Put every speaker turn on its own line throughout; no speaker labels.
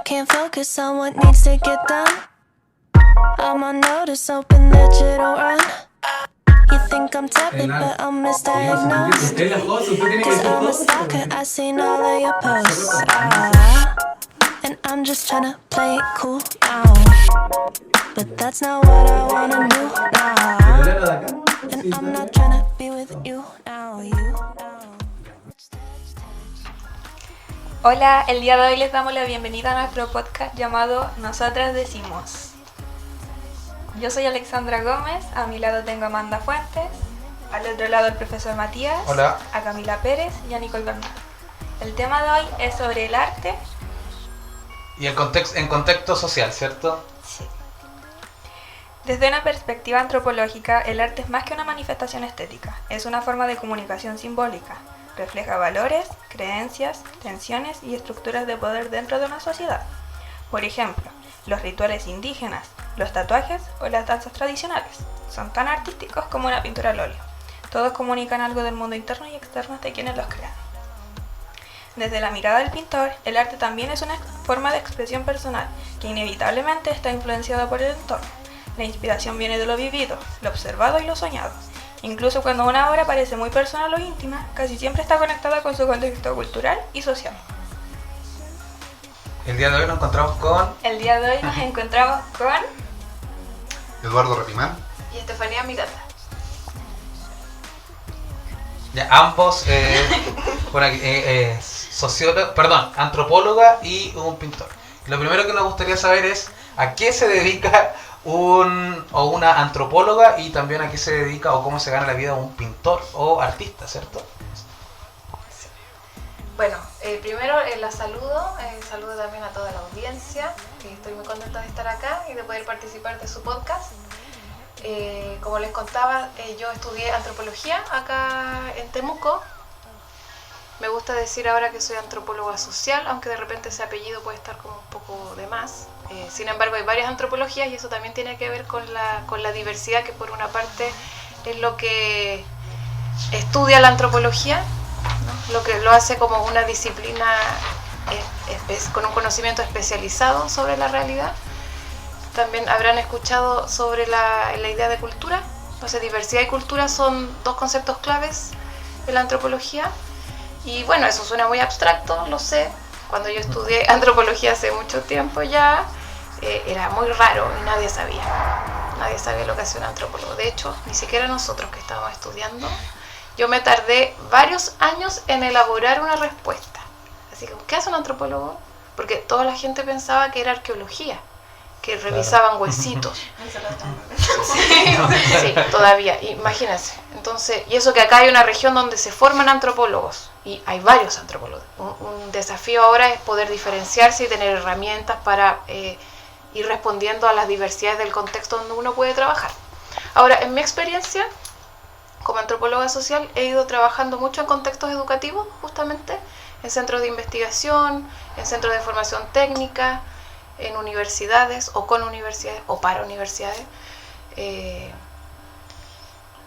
can't focus on what needs to get done. I'm on notice, hoping that you don't run. You think I'm tepid, but I'm misdiagnosed. Cause I'm a stalker, I seen all of your posts. And I'm just tryna play it cool now. But that's not what I wanna do now. And I'm not tryna be with you now,
Hola, el día de hoy les damos la bienvenida a nuestro podcast llamado Nosotras Decimos. Yo soy Alexandra Gómez, a mi lado tengo a Amanda Fuentes, al otro lado el profesor Matías,
Hola.
A Camila Pérez y a Nicole Bernal. El tema de hoy es sobre el arte.
Y en contexto social, ¿cierto?
Sí. Desde una perspectiva antropológica, el arte es más que una manifestación estética, es una forma de comunicación simbólica. Refleja valores, creencias, tensiones y estructuras de poder dentro de una sociedad. Por ejemplo, los rituales indígenas, los tatuajes o las danzas tradicionales son tan artísticos como una pintura al óleo. Todos comunican algo del mundo interno y externo de quienes los crean. Desde la mirada del pintor, el arte también es una forma de expresión personal que inevitablemente está influenciada por el entorno. La inspiración viene de lo vivido, lo observado y lo soñado. Incluso cuando una obra parece muy personal o íntima, casi siempre está conectada con su contexto cultural y social.
El día de hoy nos encontramos con...
El día de hoy nos encontramos con...
Eduardo Repimán
y Estefanía Miranda.
Ya, ambos, antropóloga y un pintor. Lo primero que nos gustaría saber es a qué se dedica una antropóloga y también a qué se dedica o cómo se gana la vida un pintor o artista, ¿cierto?
Sí. Bueno, primero la saludo también a toda la audiencia, que estoy muy contenta de estar acá y de poder participar de su podcast. Como les contaba, yo estudié antropología acá en Temuco. Me gusta decir ahora que soy antropóloga social, aunque de repente ese apellido puede estar como un poco de más. Sin embargo, hay varias antropologías y eso también tiene que ver con la diversidad, que por una parte es lo que estudia la antropología, ¿no? Lo que lo hace como una disciplina con un conocimiento especializado sobre la realidad. También habrán escuchado sobre la idea de cultura. Entonces, diversidad y cultura son dos conceptos claves de la antropología. Y bueno, eso suena muy abstracto, lo sé. Cuando yo estudié antropología hace mucho tiempo ya, era muy raro y nadie sabía lo que hacía un antropólogo. De hecho, ni siquiera nosotros que estábamos estudiando, yo me tardé varios años en elaborar una respuesta. Así que, ¿qué hace un antropólogo? Porque toda la gente pensaba que era arqueología, que revisaban huesitos. Sí, todavía, imagínense. Entonces, y eso que acá hay una región donde se forman antropólogos, y hay varios antropólogos. Un desafío ahora es poder diferenciarse y tener herramientas para ir respondiendo a las diversidades del contexto donde uno puede trabajar. Ahora, en mi experiencia como antropóloga social, he ido trabajando mucho en contextos educativos, justamente, en centros de investigación, en centros de formación técnica, en universidades o con universidades o para universidades.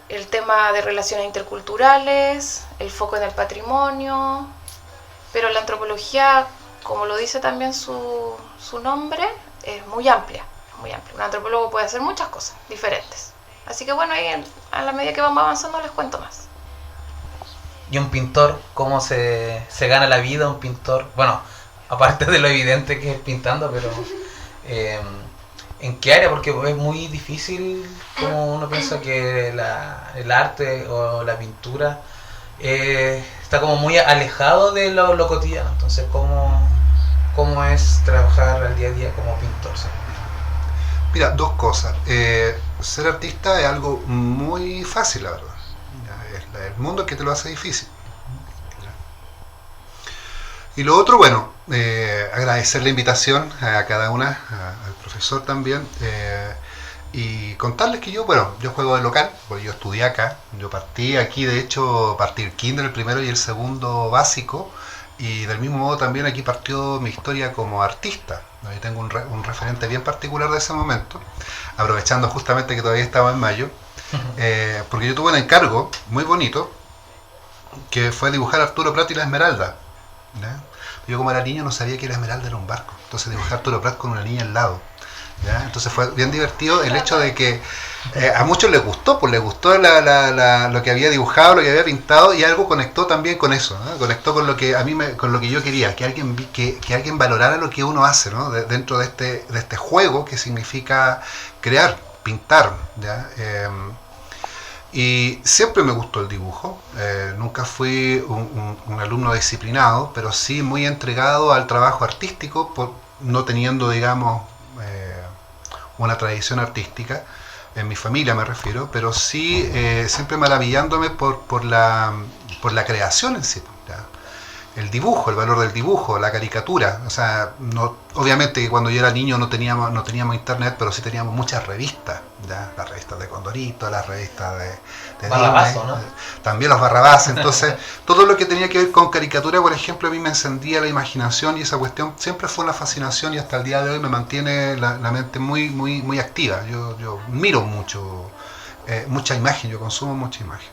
El tema de relaciones interculturales, el foco en el patrimonio, pero la antropología, como lo dice también su nombre, es muy amplia, muy amplia. Un antropólogo puede hacer muchas cosas diferentes. Así que bueno, ahí a la medida que vamos avanzando les cuento más.
¿Y un pintor? ¿Cómo se gana la vida un pintor? Bueno, aparte de lo evidente que es pintando, pero ¿en qué área? Porque es muy difícil, como uno piensa que el arte o la pintura está como muy alejado de lo cotidiano. Entonces, ¿cómo es trabajar al día a día como pintor? ¿Sí?
Mira, dos cosas. Ser artista es algo muy fácil, la verdad. Es el mundo el que te lo hace difícil. Y lo otro, bueno, agradecer la invitación a cada una, al profesor también, y contarles que yo juego de local, porque yo estudié acá, yo partí aquí, de hecho, partí el kinder, el primero y el segundo básico, y del mismo modo también aquí partió mi historia como artista. Yo tengo un referente bien particular de ese momento, aprovechando justamente que todavía estaba en mayo, porque yo tuve un encargo muy bonito, que fue dibujar a Arturo Prat y la Esmeralda, ¿ya? Yo como era niño no sabía que la Esmeralda era un barco, entonces dibujé a Arturo Prat con una niña al lado. ¿Ya? Entonces fue bien divertido el hecho de que a muchos les gustó, pues les gustó lo que había dibujado, lo que había pintado, y algo conectó también con eso, ¿no? Conectó con lo que con lo que yo quería, que alguien valorara lo que uno hace, ¿no? Dentro de este juego que significa crear, pintar, ¿ya? Y siempre me gustó el dibujo, nunca fui un alumno disciplinado, pero sí muy entregado al trabajo artístico, no teniendo, digamos, una tradición artística, en mi familia me refiero, pero sí siempre maravillándome por la creación en sí, ¿ya? El dibujo, el valor del dibujo, la caricatura. O sea, obviamente que cuando yo era niño no teníamos internet, pero sí teníamos muchas revistas, ¿ya? Las revistas de Condorito, las revistas de
Barrabaso,
Disney,
¿no?
También los Barrabás. Entonces, todo lo que tenía que ver con caricatura, por ejemplo, a mí me encendía la imaginación, y esa cuestión siempre fue una fascinación, y hasta el día de hoy me mantiene la mente muy, muy, muy activa. Yo miro mucho, mucha imagen, yo consumo mucha imagen.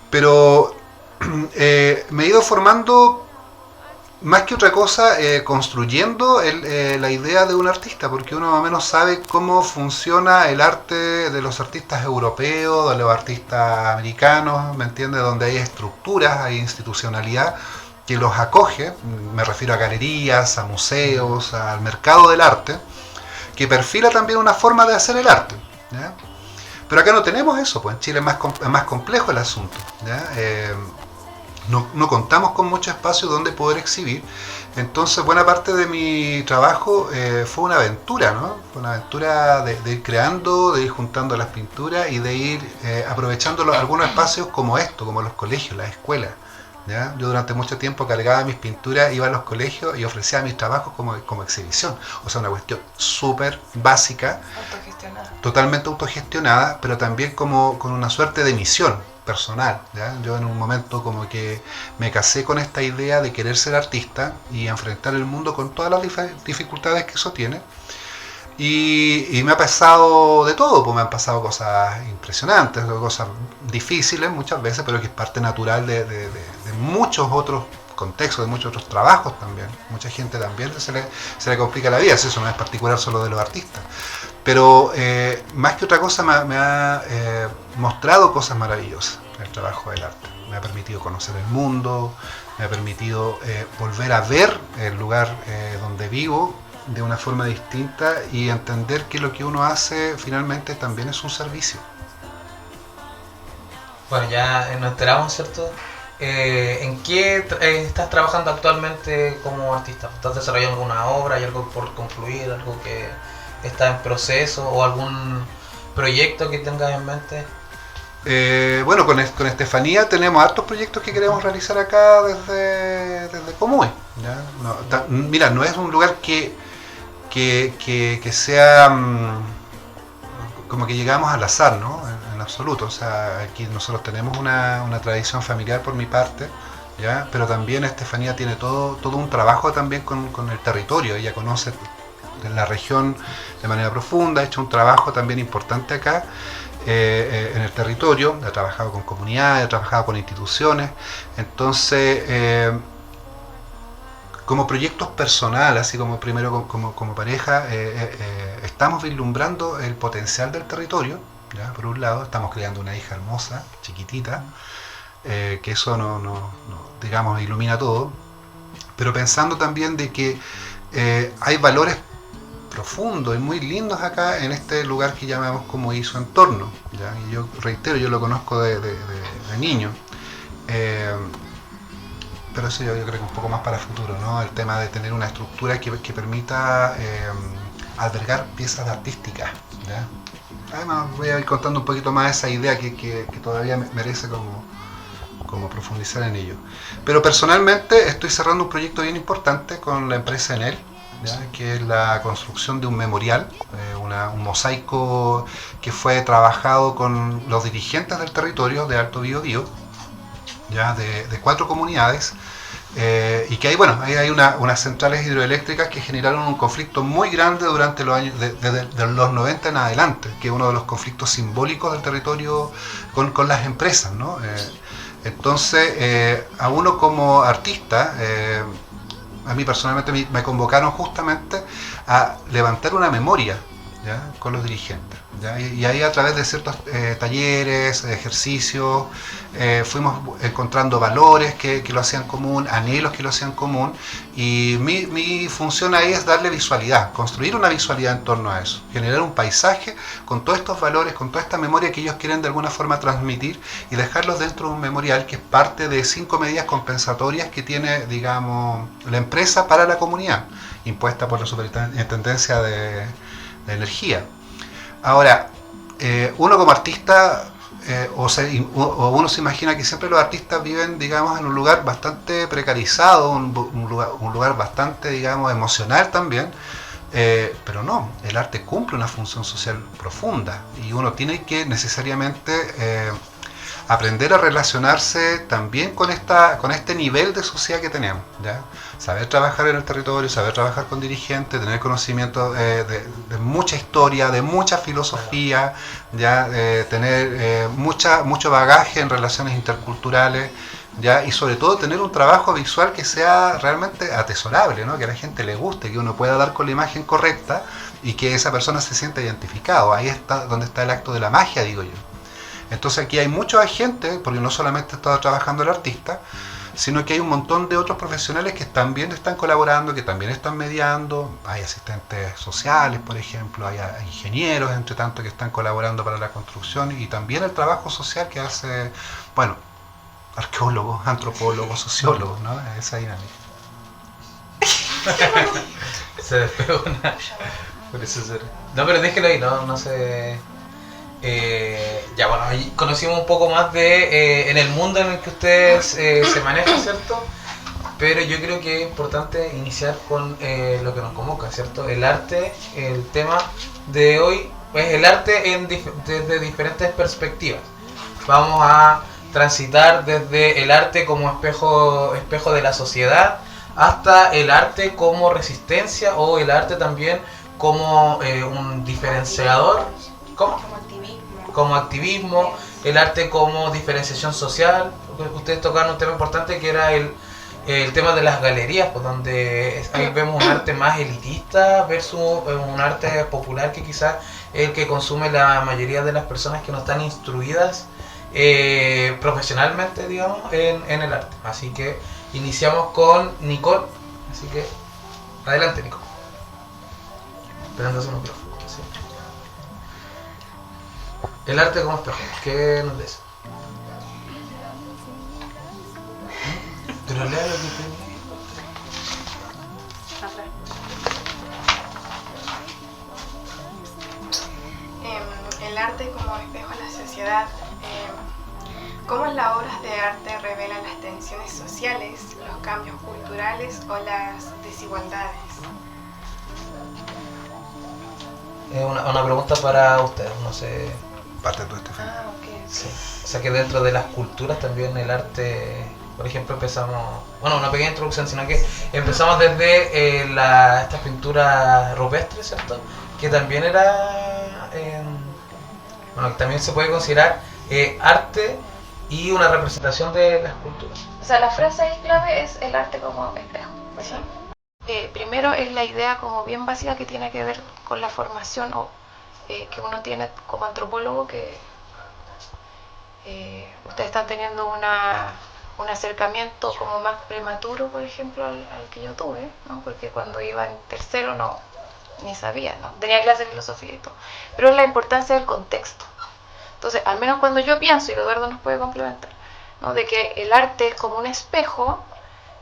Pero me he ido formando, más que otra cosa, construyendo la idea de un artista, porque uno más o menos sabe cómo funciona el arte de los artistas europeos, de los artistas americanos, ¿me entiendes? Donde hay estructuras, hay institucionalidad que los acoge, me refiero a galerías, a museos, al mercado del arte, que perfila también una forma de hacer el arte, ¿ya? Pero acá no tenemos eso, pues en Chile es más complejo el asunto, ¿ya? No contamos con mucho espacio donde poder exhibir. Entonces buena parte de mi trabajo fue una aventura, ¿no? Fue una aventura de ir creando, de ir juntando las pinturas y de ir aprovechando algunos espacios como esto, como los colegios, las escuelas, ¿ya? Yo durante mucho tiempo cargaba mis pinturas, iba a los colegios y ofrecía mis trabajos como exhibición. O sea, una cuestión súper básica,
Autogestionada.
totalmente autogestionada, pero también con una suerte de misión personal, ¿ya? Yo en un momento como que me casé con esta idea de querer ser artista y enfrentar el mundo con todas las dificultades que eso tiene, y me ha pasado de todo, pues me han pasado cosas impresionantes, cosas difíciles muchas veces, pero que es parte natural de muchos otros contextos, de muchos otros trabajos también. Mucha gente también se le complica la vida, eso no es particular solo de los artistas. Pero más que otra cosa me ha mostrado cosas maravillosas el trabajo del arte. Me ha permitido conocer el mundo, me ha permitido volver a ver el lugar donde vivo de una forma distinta y entender que lo que uno hace finalmente también es un servicio.
Bueno, ya nos enteramos, ¿cierto? ¿En qué estás trabajando actualmente como artista? ¿Estás desarrollando alguna obra? ¿Hay algo por concluir? ¿Algo que está en proceso? ¿O algún proyecto que tengas en mente?
Bueno, con Estefanía tenemos hartos proyectos que queremos realizar acá desde Comuy, ¿ya? Mira, no es un lugar que sea como que llegamos al azar, ¿no? En absoluto. O sea, aquí nosotros tenemos una tradición familiar por mi parte, ¿ya? Pero también Estefanía tiene todo un trabajo también con el territorio. Ella conoce la región de manera profunda, ha hecho un trabajo también importante acá en el territorio, ha trabajado con comunidades, ha trabajado con instituciones. Entonces, como proyectos personales, así como primero como pareja, estamos vislumbrando el potencial del territorio, ¿ya? Por un lado, estamos creando una hija hermosa, chiquitita, que eso no digamos, ilumina todo, pero pensando también de que hay valores profundos y muy lindos acá en este lugar que llamamos como su entorno, ¿ya? Y yo reitero, yo lo conozco de niño. Pero eso yo creo que un poco más para el futuro, ¿no? El tema de tener una estructura que permita albergar piezas artísticas, ¿ya? Además voy a ir contando un poquito más esa idea que todavía merece como profundizar en ello. Pero personalmente estoy cerrando un proyecto bien importante con la empresa Enel, ¿ya? Que es la construcción de un memorial, un mosaico que fue trabajado con los dirigentes del territorio de Alto Biobío, ya de 4 comunidades, y que hay unas centrales hidroeléctricas que generaron un conflicto muy grande durante los años de los 90 en adelante, que es uno de los conflictos simbólicos del territorio con las empresas, ¿no? Entonces, a uno como artista a mí personalmente me convocaron justamente a levantar una memoria, ¿ya?, con los dirigentes, ¿ya? Y ahí a través de ciertos talleres, ejercicios, fuimos encontrando valores que lo hacían común, anhelos que lo hacían común, y mi función ahí es darle visualidad, construir una visualidad en torno a eso, generar un paisaje con todos estos valores, con toda esta memoria que ellos quieren de alguna forma transmitir y dejarlos dentro de un memorial que es parte de 5 medidas compensatorias que tiene, digamos, la empresa para la comunidad, impuesta por la Superintendencia de Energía. Ahora, uno como artista, o uno se imagina que siempre los artistas viven, digamos, en un lugar bastante precarizado, un lugar bastante, digamos, emocional también, pero no, el arte cumple una función social profunda y uno tiene que necesariamente aprender a relacionarse también con este nivel de sociedad que tenemos, ¿ya? Saber trabajar en el territorio, saber trabajar con dirigentes, tener conocimiento de mucha historia, de mucha filosofía, ¿ya? Tener mucho bagaje en relaciones interculturales, ¿ya? Y sobre todo tener un trabajo visual que sea realmente atesorable, ¿no? Que a la gente le guste, que uno pueda dar con la imagen correcta y que esa persona se sienta identificado. Ahí está donde está el acto de la magia, digo yo. Entonces aquí hay muchos agentes, porque no solamente está trabajando el artista, sino que hay un montón de otros profesionales que también están colaborando, que también están mediando. Hay asistentes sociales, por ejemplo, hay ingenieros, entre tanto, que están colaborando para la construcción, y también el trabajo social que hace, bueno, arqueólogos, antropólogos, sociólogos, ¿no? Esa dinámica.
Se despegó una... Por eso se... No, pero déjelo ahí, no sé... ya bueno, ahí conocimos un poco más de en el mundo en el que ustedes se manejan, ¿cierto? Pero yo creo que es importante iniciar con lo que nos convoca, ¿cierto? El arte, el tema de hoy es el arte desde diferentes perspectivas. Vamos a transitar desde el arte como espejo de la sociedad hasta el arte como resistencia, o el arte también como un diferenciador. ¿Cómo? Como activismo, el arte como diferenciación social. Ustedes tocaron un tema importante que era el tema de las galerías, pues, donde ahí vemos un arte más elitista versus un arte popular que quizás es el que consume la mayoría de las personas que no están instruidas profesionalmente, digamos, en el arte. Así que iniciamos con Nicole, así que adelante, Nicole. Esperando su micrófono. Sí. El arte como espejo, ¿qué nos dice? Pero lea lo que tenía.
El arte como espejo de la sociedad. ¿Cómo las obras de arte revelan las tensiones sociales, los cambios culturales o las desigualdades?
Es una pregunta para ustedes, no sé.
Parte de todo este film.
Ok.
Sí. O sea que dentro de las culturas también el arte, por ejemplo, empezamos, bueno, una pequeña introducción, sino que empezamos desde estas pinturas rupestres, ¿cierto? Que también era, bueno, que también se puede considerar arte y una representación de las culturas.
O sea, la frase ahí clave es el arte como espejo, ¿verdad? Primero es la idea como bien básica que tiene que ver con la formación que uno tiene como antropólogo, que ustedes están teniendo un acercamiento como más prematuro, por ejemplo, al que yo tuve, ¿no? Porque cuando iba en tercero ni sabía, ¿no? Tenía clase de filosofía y todo, pero la importancia del contexto. Entonces, al menos cuando yo pienso, y Eduardo nos puede complementar, ¿no?, de que el arte es como un espejo,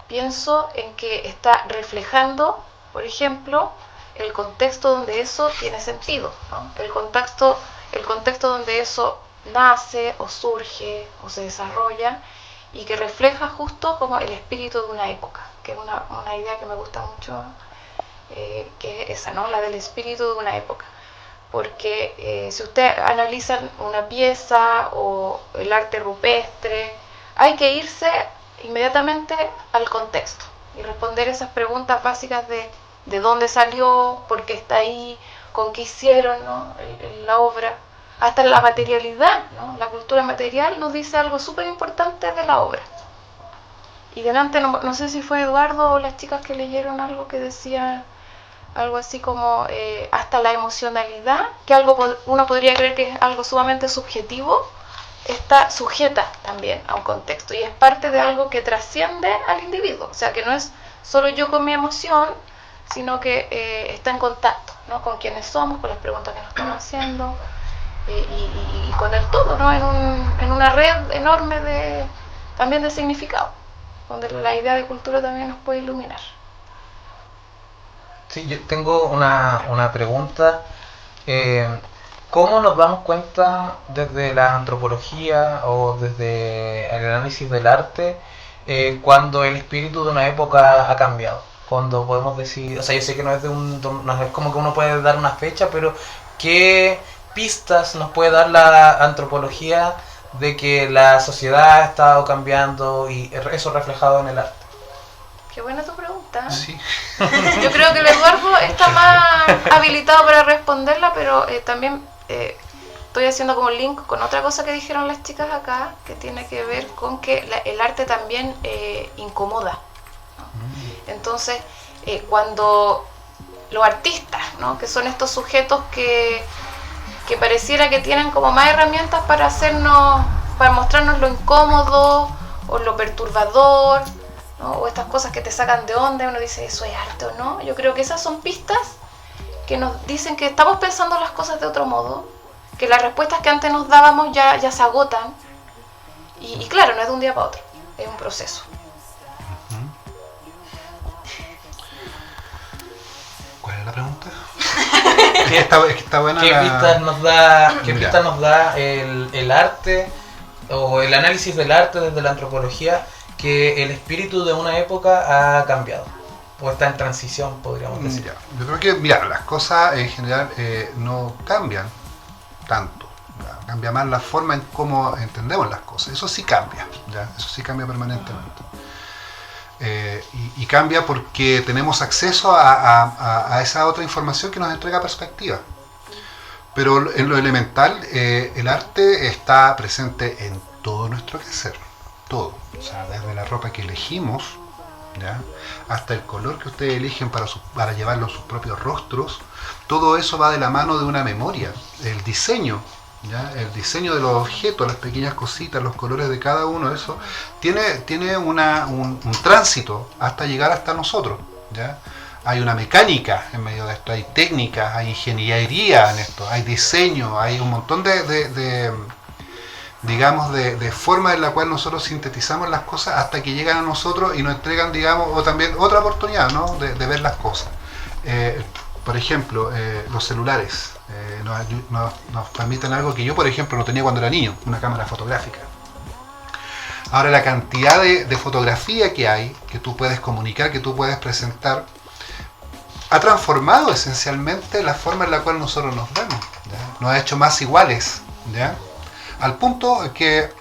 pienso en que está reflejando, por ejemplo, el contexto donde eso tiene sentido, ¿no? El contexto donde eso nace o surge o se desarrolla, y que refleja justo como el espíritu de una época, que es una idea que me gusta mucho, que es esa, ¿no?, la del espíritu de una época. Porque si ustedes analizan una pieza o el arte rupestre, hay que irse inmediatamente al contexto y responder esas preguntas básicas de dónde salió, por qué está ahí, con qué hicieron, ¿no?, la obra, hasta la materialidad, ¿no? La cultura material nos dice algo súper importante de la obra. y delante, no sé si fue Eduardo o las chicas que leyeron algo que decía algo así como hasta la emocionalidad, que uno podría creer que es algo sumamente subjetivo, está sujeta también a un contexto y es parte de algo que trasciende al individuo, o sea que no es solo yo con mi emoción, sino que está en contacto, ¿no? Con quienes somos, con las preguntas que nos estamos haciendo y con el todo, ¿no? En una red enorme también de significado, donde la idea de cultura también nos puede iluminar.
Sí, yo tengo una pregunta. ¿Cómo nos damos cuenta desde la antropología o desde el análisis del arte cuando el espíritu de una época ha cambiado? Cuando podemos decir, o sea, yo sé que no es como que uno puede dar una fecha, pero ¿qué pistas nos puede dar la antropología de que la sociedad ha estado cambiando y eso reflejado en el arte?
Qué buena tu pregunta.
Sí.
Yo creo que el Eduardo está más habilitado para responderla, pero también estoy haciendo como un link con otra cosa que dijeron las chicas acá, que tiene que ver con que el arte también incomoda, ¿no? Entonces, cuando los artistas, ¿no? Que son estos sujetos que pareciera que tienen como más herramientas para mostrarnos lo incómodo o lo perturbador, ¿no? O estas cosas que te sacan de onda y uno dice, ¿eso es arte o no? Yo creo que esas son pistas que nos dicen que estamos pensando las cosas de otro modo, que las respuestas que antes nos dábamos ya se agotan y claro, no es de un día para otro, es un proceso.
¿Cuál es la pregunta? Está buena.
¿Qué pistas nos da el arte o el análisis del arte desde la antropología que el espíritu de una época ha cambiado o está en transición, podríamos decir?
Ya, yo creo que, las cosas en general no cambian tanto. ¿Ya? Cambia más la forma en cómo entendemos las cosas. Eso sí cambia, ¿ya? Eso sí cambia permanentemente. Y cambia porque tenemos acceso a esa otra información que nos entrega perspectiva. Pero en lo elemental, el arte está presente en todo nuestro quehacer. Todo, o sea, desde la ropa que elegimos, ¿ya? Hasta el color que ustedes eligen para llevarlo en sus propios rostros, todo eso va de la mano de una memoria, el diseño, ¿ya? El diseño de los objetos, las pequeñas cositas, los colores de cada uno, eso tiene un tránsito hasta llegar hasta nosotros, ¿ya? Hay una mecánica en medio de esto, hay técnicas, hay ingeniería en esto, hay diseño, hay un montón de forma en la cual nosotros sintetizamos las cosas hasta que llegan a nosotros y nos entregan, o también otra oportunidad, ¿no? de ver las cosas. Por ejemplo, los celulares nos permiten algo que yo, por ejemplo, no tenía cuando era niño, una cámara fotográfica. Ahora la cantidad de fotografía que hay, que tú puedes comunicar, que tú puedes presentar, ha transformado esencialmente la forma en la cual nosotros nos vemos, ¿ya? Nos ha hecho más iguales, ¿ya? Al punto que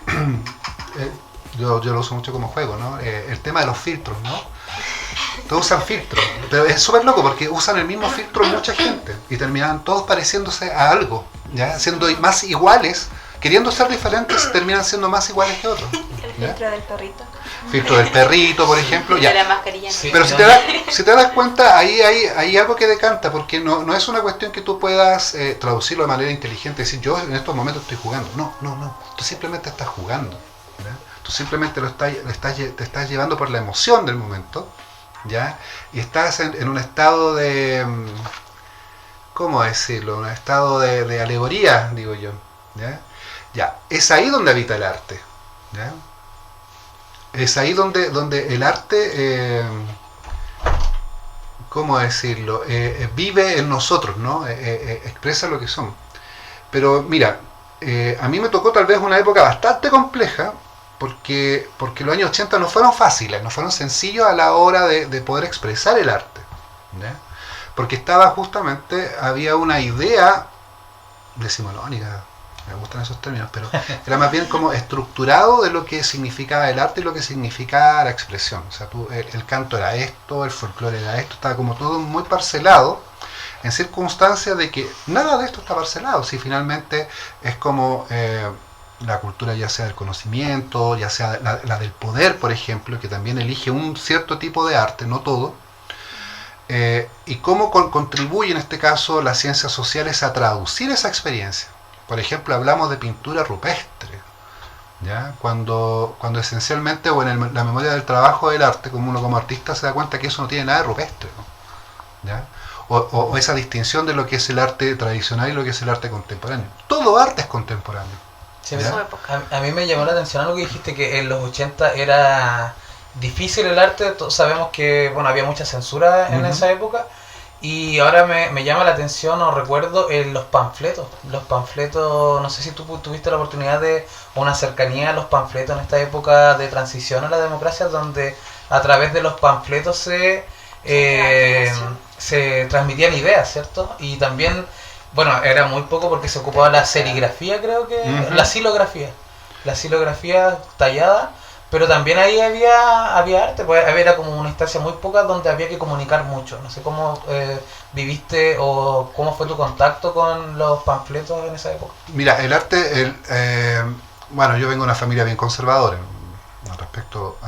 yo lo uso mucho como juego, ¿no? El tema de los filtros, ¿no? Todos usan filtros, pero es súper loco porque usan el mismo filtro mucha gente y terminan todos pareciéndose a algo, ¿ya? Siendo más iguales, queriendo ser diferentes, terminan siendo más iguales que otros, ¿ya?
El filtro del perrito.
Filtro del perrito, por ejemplo, ya.
La mascarilla.
Sí.
Pero si te das cuenta, ahí hay algo que decanta, porque no es una cuestión que tú puedas traducirlo de manera inteligente, decir, yo en estos momentos estoy jugando. No. Tú simplemente estás jugando, ¿ya? Tú simplemente te estás llevando por la emoción del momento, ¿ya? Y estás en un estado de, ¿cómo decirlo? Un estado de alegoría, digo yo, ¿ya? Ya, es ahí donde habita el arte, ¿ya? Es ahí donde el arte, ¿cómo decirlo? Vive en nosotros, ¿no? Expresa lo que somos. Pero mira, a mí me tocó tal vez una época bastante compleja, porque los años 80 no fueron fáciles, no fueron sencillos a la hora de poder expresar el arte, ¿ya? Porque había una idea decimonónica, me gustan esos términos, pero era más bien como estructurado de lo que significaba el arte y lo que significaba la expresión. O sea, el canto era esto, el folclore era esto, estaba como todo muy parcelado, en circunstancias de que nada de esto está parcelado, si finalmente es como la cultura ya sea del conocimiento, ya sea la del poder, por ejemplo, que también elige un cierto tipo de arte, no todo, y cómo contribuye en este caso las ciencias sociales a traducir esa experiencia. Por ejemplo, hablamos de pintura rupestre, ¿ya? Cuando esencialmente, o en la memoria del trabajo del arte, como uno como artista se da cuenta que eso no tiene nada de rupestre, ¿no? ¿Ya? O esa distinción de lo que es el arte tradicional y lo que es el arte contemporáneo. Todo arte es contemporáneo.
Sí,
Su época.
a mí me llamó la atención algo que dijiste, que en los 80 era difícil el arte. Sabemos que bueno, había mucha censura en esa época, y ahora me llama la atención, o recuerdo, los panfletos. Los panfletos, no sé si tú tuviste la oportunidad de, o una cercanía a los panfletos en esta época de transición a la democracia, donde a través de los panfletos se transmitían ideas, ¿cierto? Y también, bueno, era muy poco porque se ocupaba la serigrafía, creo que, la silografía tallada, pero también ahí había arte, pues era como una instancia muy poca donde había que comunicar mucho. No sé cómo viviste o cómo fue tu contacto con los panfletos en esa época.
Mira, el arte, bueno, yo vengo de una familia bien conservadora. Al respecto,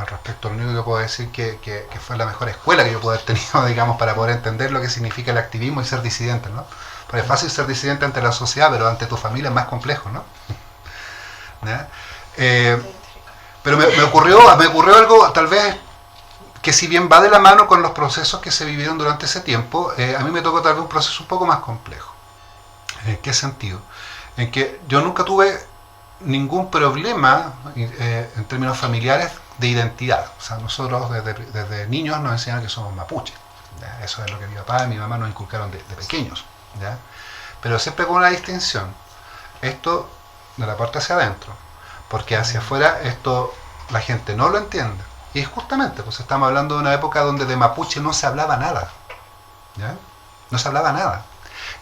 lo único que puedo decir que fue la mejor escuela que yo pude haber tenido, digamos, para poder entender lo que significa el activismo y ser disidente, ¿no? Porque es fácil ser disidente ante la sociedad, pero ante tu familia es más complejo, ¿no? ¿Ya? Pero me ocurrió algo, tal vez, que si bien va de la mano con los procesos que se vivieron durante ese tiempo, a mí me tocó tal vez un proceso un poco más complejo. ¿En qué sentido? En que yo nunca tuve ningún problema en términos familiares de identidad. O sea, nosotros desde niños nos enseñaron que somos mapuches, ¿ya? Eso es lo que mi papá y mi mamá nos inculcaron de pequeños, ¿ya? Pero siempre con una distinción. Esto de la parte hacia adentro, porque hacia afuera esto la gente no lo entiende. Y justamente, pues estamos hablando de una época donde de mapuche no se hablaba nada, ¿ya? No se hablaba nada.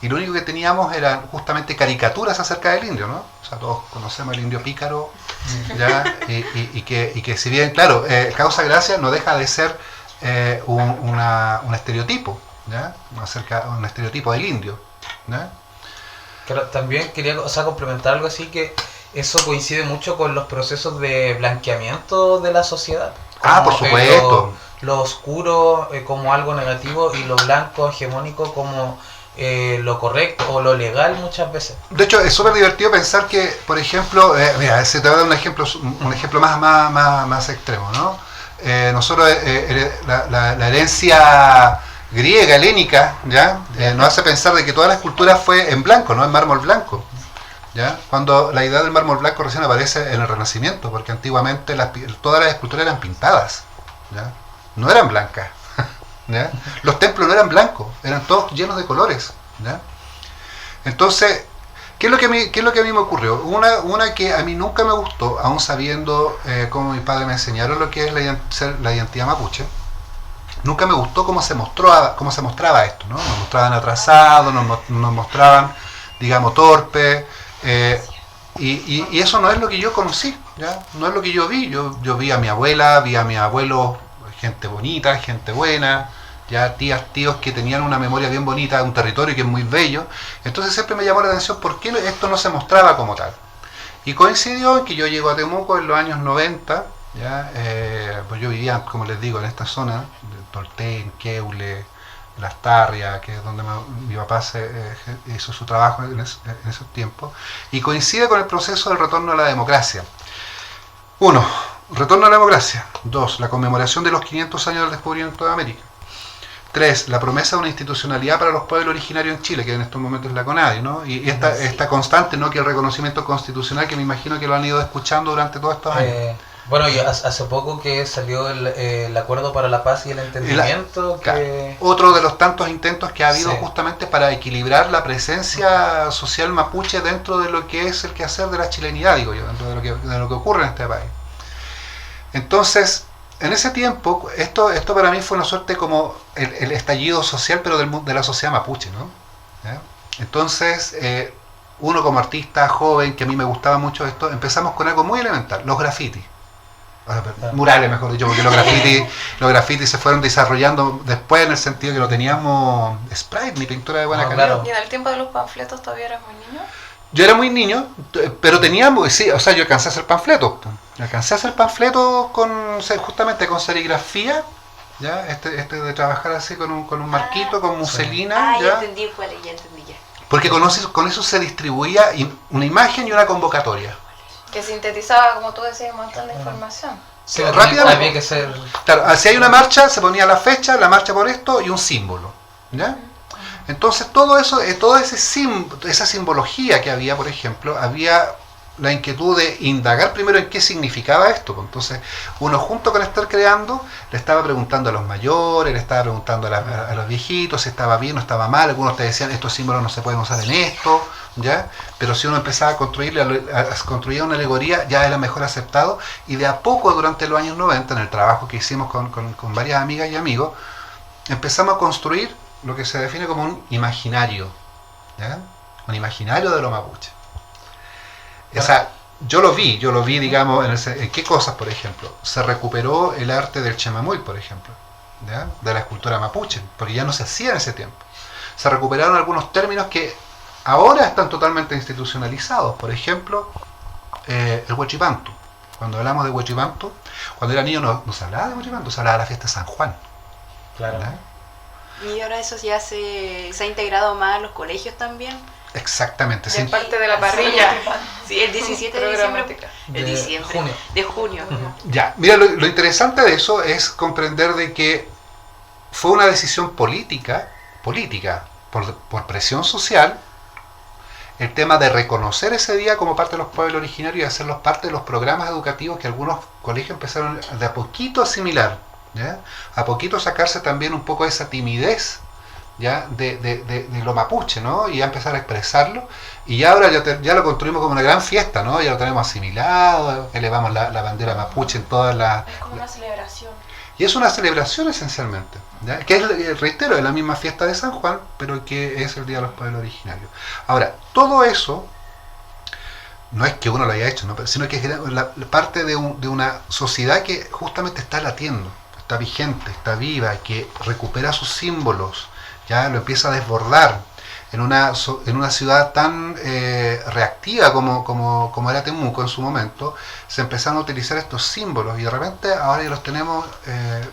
Y lo único que teníamos eran justamente caricaturas acerca del indio, ¿no? O sea, todos conocemos el indio pícaro, ¿ya? Y que si bien, claro, causa gracia, no deja de ser un estereotipo, ¿ya? Un estereotipo del indio, ¿ya?
Pero también quería, complementar algo así, que eso coincide mucho con los procesos de blanqueamiento de la sociedad.
Como, por supuesto.
Lo oscuro como algo negativo y lo blanco hegemónico como lo correcto o lo legal muchas veces.
De hecho, es súper divertido pensar que, por ejemplo, mira, se te va a dar un ejemplo más extremo, ¿no? Nosotros, la herencia griega, helénica, ¿ya? Nos hace pensar de que toda la escultura fue en blanco, no en mármol blanco, ¿ya? Cuando la idea del mármol blanco recién aparece en el Renacimiento, porque antiguamente todas las esculturas eran pintadas, ¿ya? No eran blancas, ¿ya? Los templos no eran blancos, eran todos llenos de colores, ¿ya? Entonces, ¿qué es lo que a mí me ocurrió? Una que a mí nunca me gustó, aún sabiendo cómo mis padres me enseñaron lo que es la identidad mapuche. Nunca me gustó cómo se mostraba esto, ¿no? Nos mostraban atrasados, nos mostraban, digamos, torpes, y eso no es lo que yo conocí, ¿ya? No es lo que yo vi. Yo vi a mi abuela, vi a mi abuelo, gente bonita, gente buena, ya tías, tíos que tenían una memoria bien bonita, un territorio que es muy bello. Entonces siempre me llamó la atención por qué esto no se mostraba como tal. Y coincidió en que yo llego a Temuco en los años 90, ¿ya? Pues yo vivía, como les digo, en esta zona, de Tolten, Queule, Las Tarrias, que es donde mi papá hizo su trabajo en esos tiempos, y coincide con el proceso del retorno a la democracia. 1. Retorno a la democracia. 2. La conmemoración de los 500 años del descubrimiento de América. 3. La promesa de una institucionalidad para los pueblos originarios en Chile, que en estos momentos es la CONADI, ¿no? Y esta constante, ¿no? Que el reconocimiento constitucional, que me imagino que lo han ido escuchando durante todos estos años.
Bueno, y hace poco que salió el Acuerdo para la Paz y el Entendimiento.
Otro de los tantos intentos que ha habido justamente para equilibrar la presencia social mapuche dentro de lo que es el quehacer de la chilenidad, digo yo, dentro de lo que ocurre en este país. Entonces, en ese tiempo, esto para mí fue una suerte como el estallido social, pero de la sociedad mapuche, ¿no? ¿Ya? Entonces, uno como artista joven, que a mí me gustaba mucho esto, empezamos con algo muy elemental, los grafitis. Murales, mejor dicho, porque los grafitis se fueron desarrollando después, en el sentido que no teníamos sprite ni pintura de buena calidad.
Claro.
¿Y en el tiempo de los panfletos todavía eras muy niño?
Yo era muy niño, pero teníamos, sí, o sea, yo alcancé a hacer panfletos. Alcancé a hacer panfletos justamente con serigrafía, ¿ya? Este de trabajar así con un marquito, con muselina,
ya
¿ya?
entendí cuál es, ya entendí ya.
Porque con eso se distribuía una imagen y una convocatoria.
Que sintetizaba, como tú decías, un montón de información.
Sí,
Rápidamente.
había que ser...
Claro, si hay una marcha, se ponía la fecha, la marcha por esto y un símbolo, ¿ya? Entonces todo eso, toda esa simbología que había, por ejemplo, había la inquietud de indagar primero en qué significaba esto. Entonces uno, junto con estar creando, le estaba preguntando a los mayores, le estaba preguntando a los viejitos si estaba bien o estaba mal. Algunos te decían, estos símbolos no se pueden usar en esto, ¿ya? Pero si uno empezaba a construir una alegoría, ya era mejor aceptado. Y de a poco, durante los años 90, en el trabajo que hicimos con varias amigas y amigos, empezamos a construir lo que se define como un imaginario, ¿ya? Un imaginario de los mapuches. O sea, yo lo vi, digamos, en qué cosas, por ejemplo. Se recuperó el arte del chemamuy, por ejemplo, ¿ya? De la escultura mapuche, porque ya no se hacía en ese tiempo. Se recuperaron algunos términos que ahora están totalmente institucionalizados. Por ejemplo, el huachipantu. Cuando hablamos de huachipantu, cuando era niño no se hablaba de huachipantu, se hablaba de la fiesta de San Juan.
Claro.
¿Ya?
Y ahora eso ya se ha integrado más a los colegios también.
Exactamente.
Es parte de la parrilla.
Sí, el 17 de diciembre.
De
junio.
Ya, mira, lo interesante de eso es comprender de que fue una decisión política, por presión social, el tema de reconocer ese día como parte de los pueblos originarios y hacerlos parte de los programas educativos que algunos colegios empezaron de a poquito a asimilar, ¿ya? A poquito sacarse también un poco de esa timidez, ¿ya? De lo mapuche, ¿no? Y ya empezar a expresarlo, y ya ahora ya lo construimos como una gran fiesta, ¿no? Ya lo tenemos asimilado, elevamos la bandera mapuche en todas las...
Es como una celebración.
Y es una celebración esencialmente, ¿ya? Que es, reitero, es la misma fiesta de San Juan, pero que es el Día de los Pueblos Originarios. Ahora, todo eso no es que uno lo haya hecho, ¿no? Sino que es parte de una sociedad que justamente está latiendo, está vigente, está viva, que recupera sus símbolos, ya lo empieza a desbordar en una ciudad tan reactiva como era Temuco en su momento. Se empezaron a utilizar estos símbolos y de repente ahora ya los tenemos,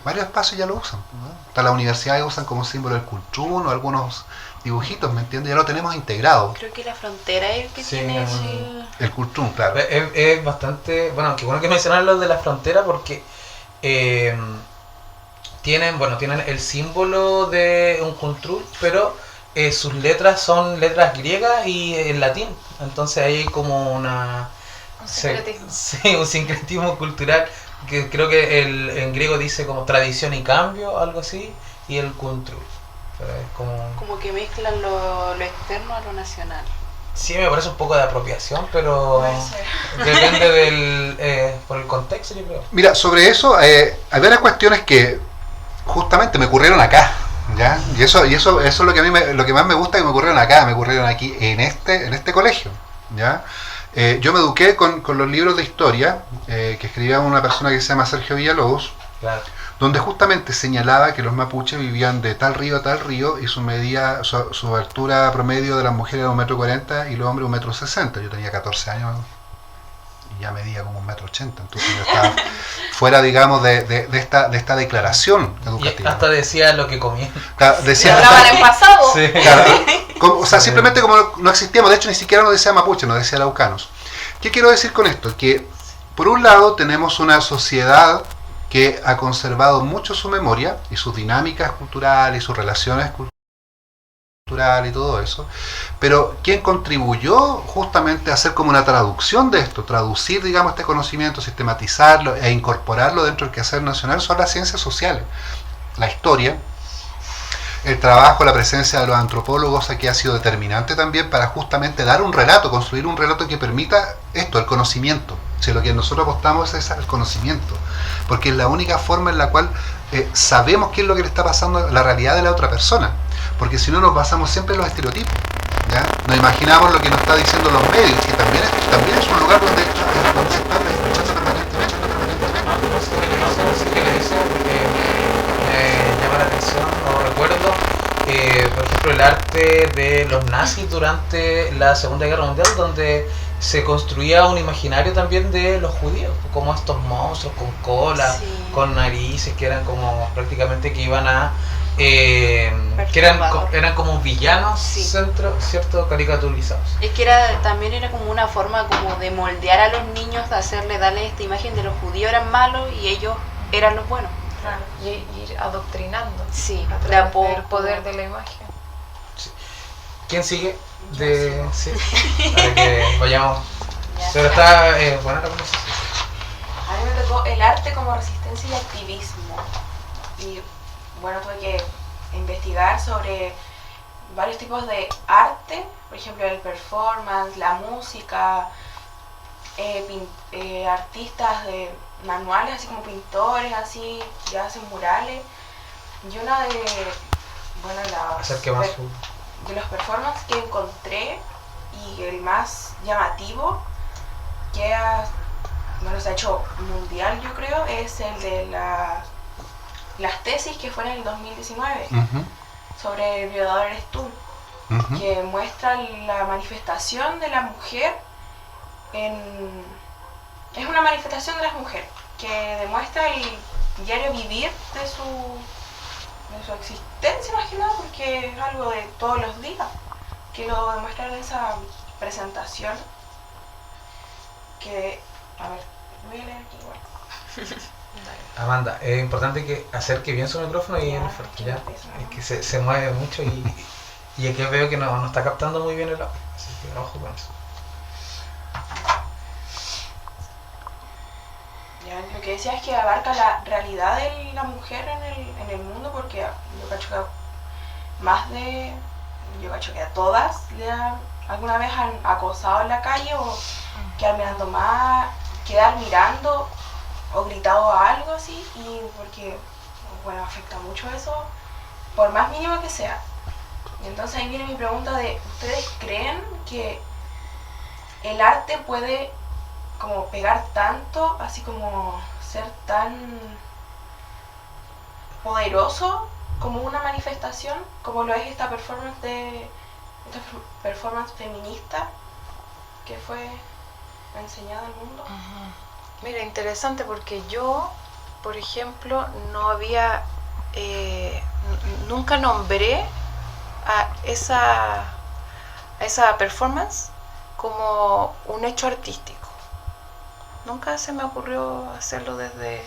varios espacios ya lo usan, ¿no? Hasta las universidades usan como símbolo el cultrún o algunos dibujitos, ¿me entiendes? Ya lo tenemos integrado.
Creo que la frontera es el que tiene
el cultrún, claro.
Es bastante... Bueno, qué bueno que mencionaron lo de la frontera porque... tienen el símbolo de un cultrún, pero sus letras son letras griegas y en latín. Entonces ahí hay como un sincretismo cultural, que creo que en griego dice como tradición y cambio, algo así, y el cultrún. Pero es
como que mezclan lo externo a lo nacional.
Sí, me parece un poco de apropiación, pero depende por el contexto, yo creo.
Mira, sobre eso, hay varias cuestiones que justamente me ocurrieron acá, ¿ya? Y eso es lo que a mí lo que más me gusta, que me ocurrieron acá, me ocurrieron aquí en este colegio, ¿ya? Yo me eduqué con los libros de historia que escribía una persona que se llama Sergio Villalobos,
Claro.
donde justamente señalaba que los mapuches vivían de tal río a tal río y su altura promedio de las mujeres era 1,40 m y los hombres 1,60 m. Yo tenía 14 años y ya medía como 1,80 m, entonces yo estaba fuera, digamos, de esta declaración educativa.
Y hasta decía lo que comía.
Decía,
hablaban en pasado.
Sí.
claro, o sea, simplemente como no existíamos, de hecho ni siquiera nos decía mapuche, nos decía laucanos. ¿Qué quiero decir con esto? Que por un lado tenemos una sociedad que ha conservado mucho su memoria y sus dinámicas culturales y sus relaciones culturales y todo eso, pero quien contribuyó justamente a hacer como una traducción de esto, traducir, digamos, este conocimiento, sistematizarlo e incorporarlo dentro del quehacer nacional, son las ciencias sociales, la historia, el trabajo, la presencia de los antropólogos aquí ha sido determinante también para justamente dar un relato, construir un relato que permita esto, el conocimiento. Si lo que nosotros apostamos es el conocimiento, porque es la única forma en la cual sabemos qué es lo que le está pasando, la realidad de la otra persona, porque si no nos basamos siempre en los estereotipos, ¿ya? Nos imaginamos lo que nos está diciendo los medios, que también es un lugar donde están escuchando permanentemente.
No sé qué le dice, porque me llama la atención, o recuerdo por ejemplo, el arte de los nazis durante la Segunda Guerra Mundial, donde se construía un imaginario también de los judíos, como estos monstruos con cola,
Sí.
con narices, que eran como prácticamente que iban a... que eran como villanos,
Sí.
¿cierto? Caricaturizados.
Es que también era como una forma como de moldear a los niños, de darle esta imagen de los judíos eran malos y ellos eran los buenos.
Claro, y ir adoctrinando
Sí,
a
de a
través
poco.
del poder de la imagen.
¿Quién sigue? Sí, para que vayamos.
Ya.
Pero está buena la conversación.
A mí me tocó el arte como resistencia y activismo. Y bueno, tuve que investigar sobre varios tipos de arte, por ejemplo el performance, la música, artistas de manuales, así como pintores, así, que hacen murales. Y una de, bueno,
Acerque más
de los performances que encontré y el más llamativo que se ha hecho mundial, yo creo, es el de las tesis que fue en el 2019
Ujú,
sobre El violador eres tú,
ujú.
que muestra la manifestación de la mujer es una manifestación de las mujeres que demuestra el diario vivir de su existencia, más que nada, porque es algo de todos los días, que lo demuestra en esa presentación que, a ver, voy a leer aquí igual.
Amanda, es importante que acerque bien su micrófono y
Ya,
en el fuerte,
que
ya.
no pesa, ¿no?
Es que se mueve mucho y aquí veo que no está captando muy bien el audio, así que ojo con eso.
Ya, lo que decía es que abarca la realidad de la mujer en el mundo, porque yo cacho que a todas alguna vez han acosado en la calle o quedar mirando o gritado algo así, y porque bueno, afecta mucho eso, por más mínimo que sea. Y entonces ahí viene mi pregunta de, ¿ustedes creen que el arte puede como pegar tanto, así como ser tan poderoso como una manifestación, como lo es esta performance feminista que fue enseñada al mundo?
Mira, interesante, porque yo, por ejemplo, no había, nunca nombré a esa performance como un hecho artístico. Nunca se me ocurrió hacerlo desde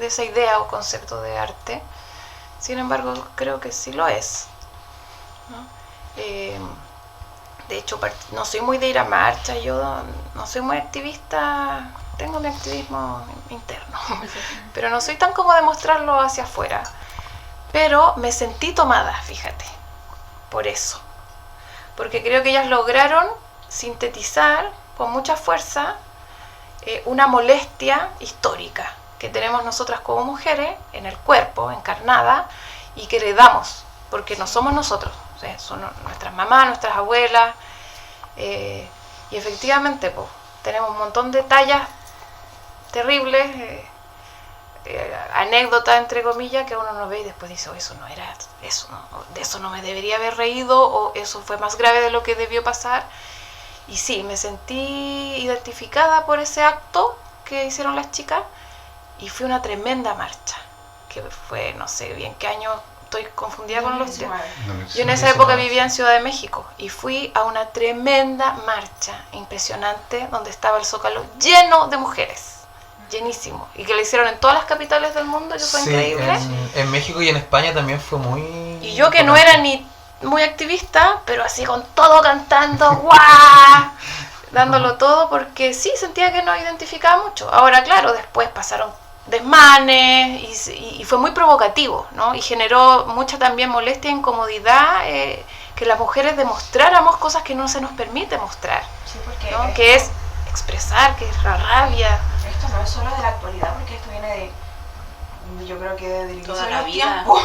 esa idea o concepto de arte. Sin embargo, creo que sí lo es, ¿no? De hecho, no soy muy de ir a marcha, yo no soy muy activista, tengo mi activismo interno, pero no soy tan como de mostrarlo hacia afuera. Pero me sentí tomada, fíjate, por eso. Porque creo que ellas lograron sintetizar con mucha fuerza una molestia histórica que tenemos nosotras como mujeres en el cuerpo, encarnada, y que heredamos, porque no somos nosotros, o sea, son nuestras mamás, nuestras abuelas, y efectivamente pues, tenemos un montón de tallas terribles, anécdotas entre comillas, que uno no ve y después dice, oh, eso no era, eso no, de eso no me debería haber reído, o eso fue más grave de lo que debió pasar. Y sí, me sentí identificada por ese acto que hicieron las chicas, y fue una tremenda marcha, que fue, no sé bien qué año, estoy confundida con los días. Yo en esa época vivía en Ciudad de México y fui a una tremenda marcha impresionante donde estaba el Zócalo lleno de mujeres, llenísimo, y que lo hicieron en todas las capitales del mundo, eso fue increíble.
En México y en España también fue muy...
Y yo que no era ni muy activista, pero así con todo cantando, ¡guau! Dándolo todo, porque sí, sentía que nos identificaba mucho. Ahora, claro, después pasaron desmanes y fue muy provocativo, ¿no? Y generó mucha también molestia e incomodidad, que las mujeres demostráramos cosas que no se nos permite mostrar,
Sí, porque
¿no? Que es expresar, que es la rabia.
esto no es solo de la actualidad, porque esto viene de, yo creo que desde el inicio
Toda
de
la
los
vida.
tiempos,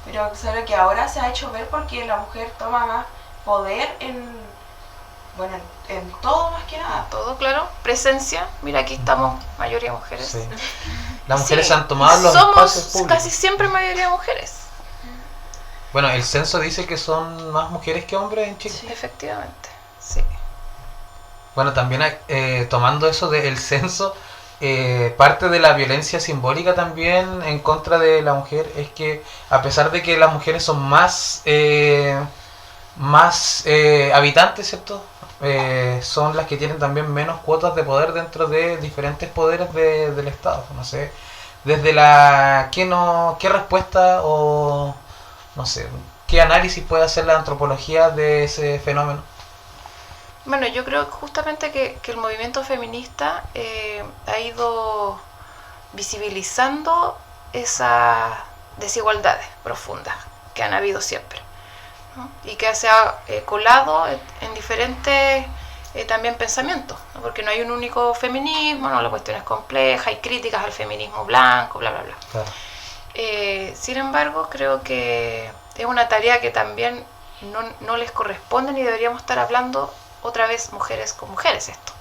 pero solo que ahora se ha hecho ver porque la mujer toma más poder en todo, más que nada.
Todo, claro, presencia. Mira, aquí estamos, mayoría mujeres.
Sí. Las mujeres
Sí,
han tomado los
somos
espacios públicos.
casi siempre mayoría mujeres.
Bueno, el censo dice que son más mujeres que hombres en Chile.
Sí. Efectivamente, sí.
Bueno, también tomando eso del censo, parte de la violencia simbólica también en contra de la mujer es que a pesar de que las mujeres son más habitantes, ¿cierto? Son las que tienen también menos cuotas de poder dentro de diferentes poderes del Estado. No sé, desde ¿qué respuesta o no sé, qué análisis puede hacer la antropología de ese fenómeno?
Bueno, yo creo justamente que el movimiento feminista ha ido visibilizando esas desigualdades profundas que han habido siempre, ¿no? Y que se ha colado en diferentes también pensamientos, ¿no? Porque no hay un único feminismo, ¿no? La cuestión es compleja, hay críticas al feminismo blanco, bla, bla, bla.
Claro.
Sin embargo, creo que es una tarea que también no les corresponde, ni deberíamos estar hablando otra vez mujeres con mujeres esto.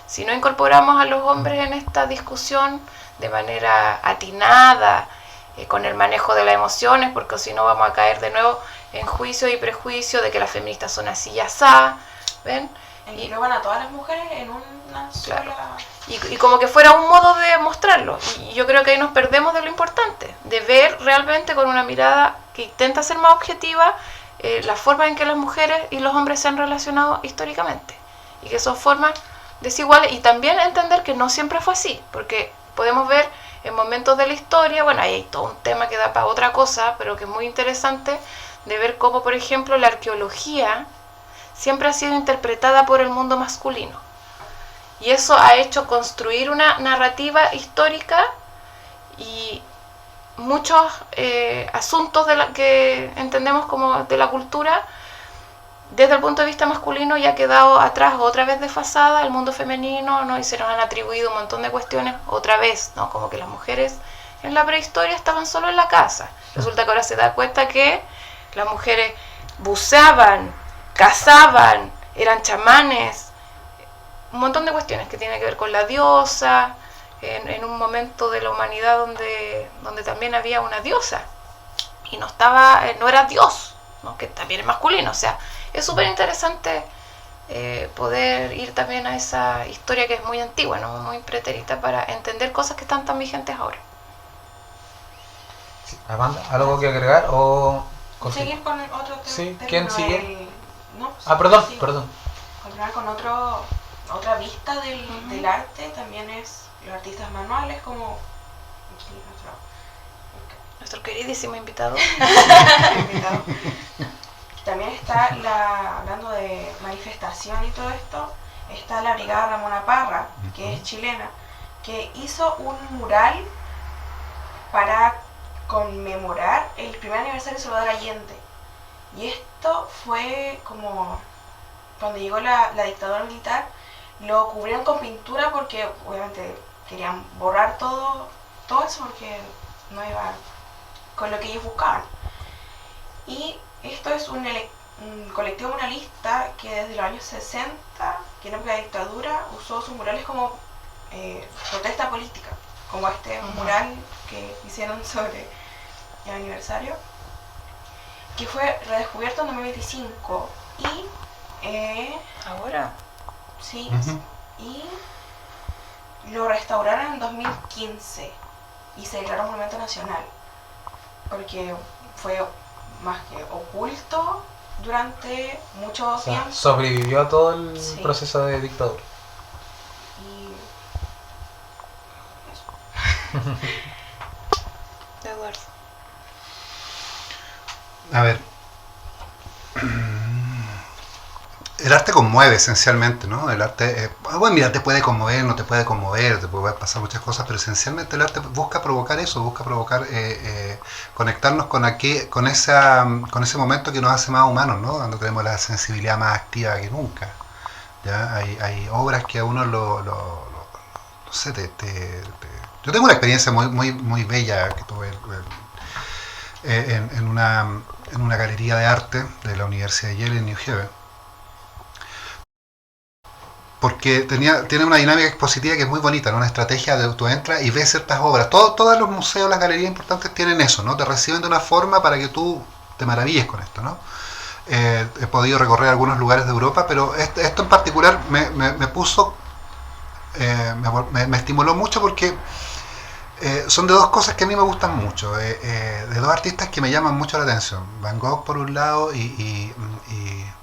Si no incorporamos a los hombres en esta discusión de manera atinada, con el manejo de las emociones, porque si no vamos a caer de nuevo en juicio y prejuicio de que las feministas son así y asá, ¿ven?
Engloban a todas las mujeres en una sola...
Claro. Y como que fuera un modo de mostrarlo. Y yo creo que ahí nos perdemos de lo importante, de ver realmente con una mirada que intenta ser más objetiva la forma en que las mujeres y los hombres se han relacionado históricamente. Y que son formas desiguales. Y también entender que no siempre fue así. Porque podemos ver en momentos de la historia, bueno, ahí hay todo un tema que da para otra cosa, pero que es muy interesante de ver cómo, por ejemplo, la arqueología siempre ha sido interpretada por el mundo masculino. Y eso ha hecho construir una narrativa histórica y muchos asuntos que entendemos como de la cultura desde el punto de vista masculino ya ha quedado atrás, otra vez desfasada, el mundo femenino, ¿no? Y se nos han atribuido un montón de cuestiones otra vez, ¿no? Como que las mujeres en la prehistoria estaban solo en la casa. Resulta que ahora se da cuenta que las mujeres buceaban, cazaban, eran chamanes, un montón de cuestiones que tienen que ver con la diosa, en un momento de la humanidad donde también había una diosa y no era Dios, ¿no? Que también es masculino. O sea, es súper interesante poder ir también a esa historia que es muy antigua, ¿no? Muy pretérita, para entender cosas que están tan vigentes ahora.
Sí. Amanda, ¿algo que agregar o
Seguir con el otro tema.
Sí, ¿quién sigue?
No,
perdón.
Continuar con otra vista del arte también es los artistas manuales, como aquí
Nuestro queridísimo invitado.
También está hablando de manifestación y todo esto, está la Brigada Ramona Parra, que es chilena, que hizo un mural para conmemorar el primer aniversario de Salvador Allende. Y esto fue como cuando llegó la dictadura militar, lo cubrieron con pintura porque obviamente querían borrar todo eso porque no iba con lo que ellos buscaban. Y esto es un colectivo muralista que desde los años 60, que en época de dictadura, usó sus murales como protesta política, como este mural que hicieron sobre el aniversario, que fue redescubierto en 2025 y
Ahora.
sí, y lo restauraron en 2015 y se declaró monumento nacional porque fue más que oculto durante mucho tiempo.
Sobrevivió a todo el
Sí.
proceso de dictadura.
Y
Eduardo.
A ver, el arte conmueve esencialmente, ¿no? El arte, bueno, mira, te puede conmover, no te puede conmover, te puede pasar muchas cosas, pero esencialmente el arte busca provocar eso, busca provocar, conectarnos con ese momento que nos hace más humanos, ¿no? Cuando tenemos la sensibilidad más activa que nunca. ¿Ya? Hay obras que a uno no sé, yo tengo una experiencia muy bella que tuve en una galería de arte de la Universidad de Yale en New Haven, porque tiene una dinámica expositiva que es muy bonita, ¿no? Una estrategia de tú entras y ves ciertas obras. Todos los museos, las galerías importantes tienen eso, ¿no? Te reciben de una forma para que tú te maravilles con esto, ¿no? He podido recorrer algunos lugares de Europa, pero esto en particular me puso, me estimuló mucho porque son de dos cosas que a mí me gustan mucho, de dos artistas que me llaman mucho la atención, Van Gogh por un lado y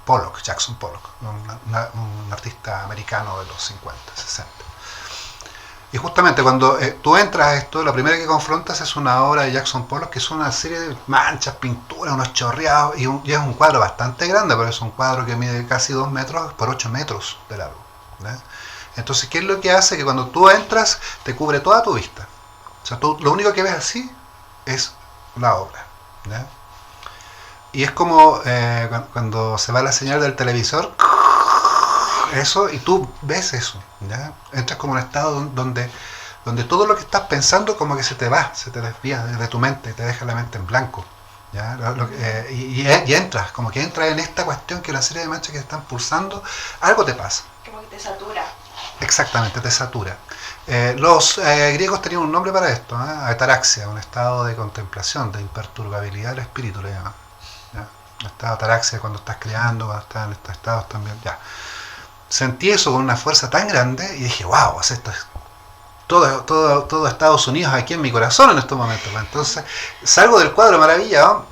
Pollock, Jackson Pollock, un artista americano de los 50, 60. Y justamente cuando tú entras a esto, la primera que confrontas es una obra de Jackson Pollock, que es una serie de manchas, pinturas, unos chorreados, y es un cuadro bastante grande, pero es un cuadro que mide casi 2 metros por 8 metros de largo, ¿no? Entonces, ¿qué es lo que hace? Que cuando tú entras, te cubre toda tu vista. O sea, tú lo único que ves así es la obra, ¿no? Y es como cuando se va la señal del televisor, eso, y tú ves eso, ¿ya? Entras como en un estado donde todo lo que estás pensando como que se te va, se te desvía de tu mente, te deja la mente en blanco, ¿ya? Y entras, como que entras en esta cuestión que una serie de manchas que están pulsando, algo te pasa.
Como que te satura.
Exactamente, te satura. Los griegos tenían un nombre para esto, ataraxia, un estado de contemplación, de imperturbabilidad del espíritu, le llaman, ¿ya? Un estado de ataraxia cuando estás creando, cuando estás en estos estados también, ya. Sentí eso con una fuerza tan grande y dije, wow, esto es todo Estados Unidos aquí en mi corazón en estos momentos. Entonces salgo del cuadro maravillado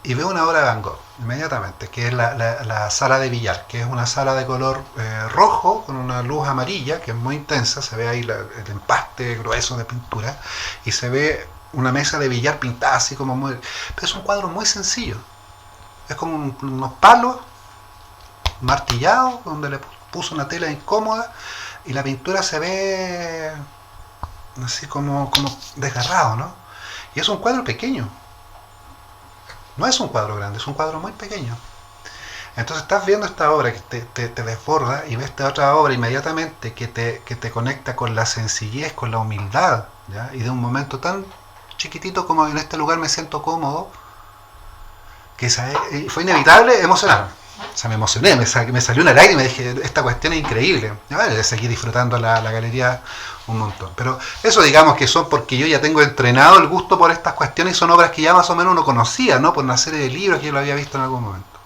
y veo una obra de Van Gogh inmediatamente, que es la sala de billar, que es una sala de color rojo con una luz amarilla que es muy intensa, se ve ahí el empaste grueso de pintura y se ve una mesa de billar pintada así como muy... Pero es un cuadro muy sencillo, es como unos palos martillado, donde le puso una tela incómoda y la pintura se ve así como desgarrado, ¿no? Y es un cuadro pequeño, no es un cuadro grande, es un cuadro muy pequeño. Entonces estás viendo esta obra que te desborda y ves esta otra obra inmediatamente que te conecta con la sencillez, con la humildad, ¿ya? Y de un momento tan chiquitito como en este lugar me siento cómodo, que fue inevitable emocionarme. O sea, me emocioné, me salió una lágrima y dije, esta cuestión es increíble. Y bueno, seguí disfrutando la galería un montón. Pero eso digamos que son porque yo ya tengo entrenado el gusto por estas cuestiones y son obras que ya más o menos uno conocía, ¿no? Por una serie de libros que yo lo había visto en algún momento.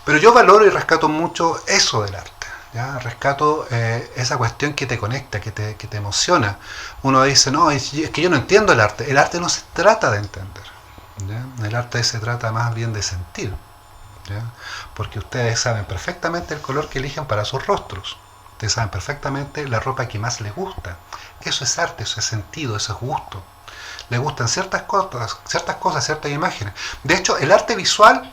Pero yo valoro y rescato mucho eso del arte, ¿ya? Rescato esa cuestión que te conecta, que te emociona. Uno dice, no, es que yo no entiendo el arte. El arte no se trata de entender, ¿ya? El arte se trata más bien de sentir, ¿ya? Porque ustedes saben perfectamente el color que eligen para sus rostros, ustedes saben perfectamente la ropa que más les gusta. Eso es arte, eso es sentido, eso es gusto. Les gustan ciertas cosas, ciertas imágenes. De hecho, el arte visual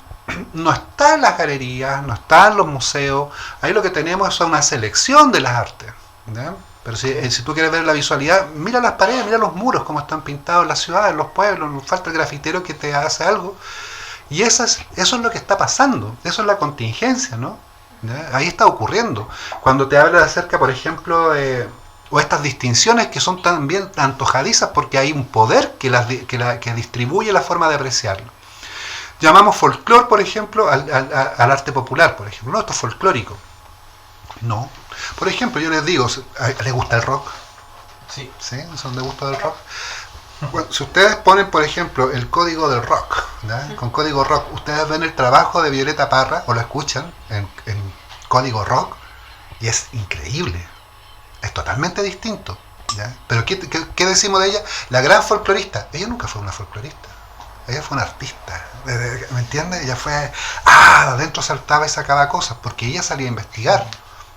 no está en las galerías, no está en los museos. Ahí lo que tenemos es una selección de las artes, ¿ya? Pero si tú quieres ver la visualidad, mira las paredes, mira los muros, cómo están pintados en las ciudades, en los pueblos, no falta el grafitero que te hace algo. Y eso es lo que está pasando, eso es la contingencia, ¿no? ¿Ya? Ahí está ocurriendo. Cuando te habla acerca, por ejemplo, o estas distinciones que son también antojadizas porque hay un poder que distribuye la forma de apreciarlo. Llamamos folclore, por ejemplo, al arte popular, por ejemplo. No, esto es folclórico. No. Por ejemplo, yo les digo, ¿les gusta el rock?
Sí.
¿Sí? ¿Son de gusto del rock? Bueno, si ustedes ponen, por ejemplo, el código del rock, ¿ya? Con código rock, ustedes ven el trabajo de Violeta Parra, o lo escuchan en código rock, y es increíble. Es totalmente distinto, ¿ya? Pero ¿qué decimos de ella? La gran folclorista. Ella nunca fue una folclorista. Ella fue una artista, ¿me entiendes? Ella fue, adentro saltaba y sacaba cosas, porque ella salía a investigar.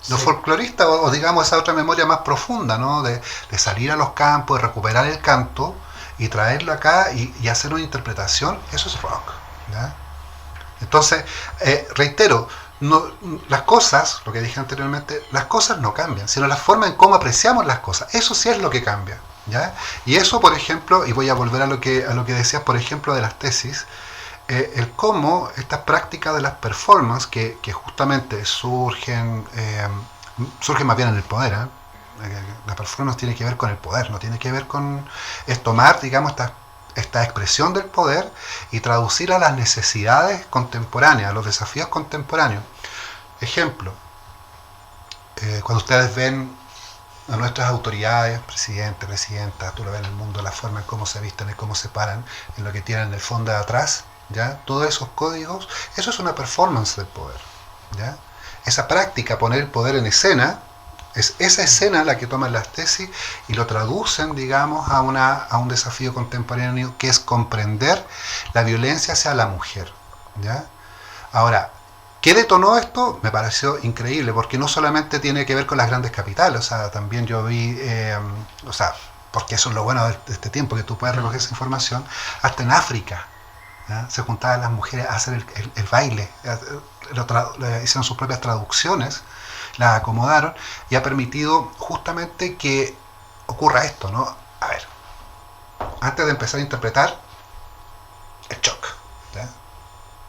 Los folcloristas, o digamos esa otra memoria más profunda, ¿no? De salir a los campos, de recuperar el canto y traerlo acá y hacer una interpretación, eso es rock, ¿ya? Entonces, reitero, las cosas, lo que dije anteriormente, las cosas no cambian, sino la forma en cómo apreciamos las cosas, eso sí es lo que cambia, ¿ya? Y eso, por ejemplo, y voy a volver a lo que decías, por ejemplo, de las tesis, el cómo estas prácticas de las performances que justamente surgen más bien en el poder, la performance tiene que ver con el poder, no tiene que ver con tomar, digamos, esta expresión del poder y traducirla a las necesidades contemporáneas, a los desafíos contemporáneos. Ejemplo, cuando ustedes ven a nuestras autoridades, presidentes, presidentas, tú lo ves en el mundo, la forma en cómo se visten, en cómo se paran, en lo que tienen en el fondo de atrás, ¿ya? Todos esos códigos, eso es una performance del poder, ¿ya? Esa práctica, poner el poder en escena, es esa escena la que toman las tesis y lo traducen, digamos, a un desafío contemporáneo que es comprender la violencia hacia la mujer, ¿ya? Ahora, ¿qué detonó esto? Me pareció increíble, porque no solamente tiene que ver con las grandes capitales, o sea, también yo vi, porque eso es lo bueno de este tiempo, que tú puedes recoger esa información, hasta en África, ¿ya? Se juntaban las mujeres a hacer el baile, hicieron sus propias traducciones, las acomodaron, y ha permitido justamente que ocurra esto, ¿no? A ver, antes de empezar a interpretar, el shock, ¿ya?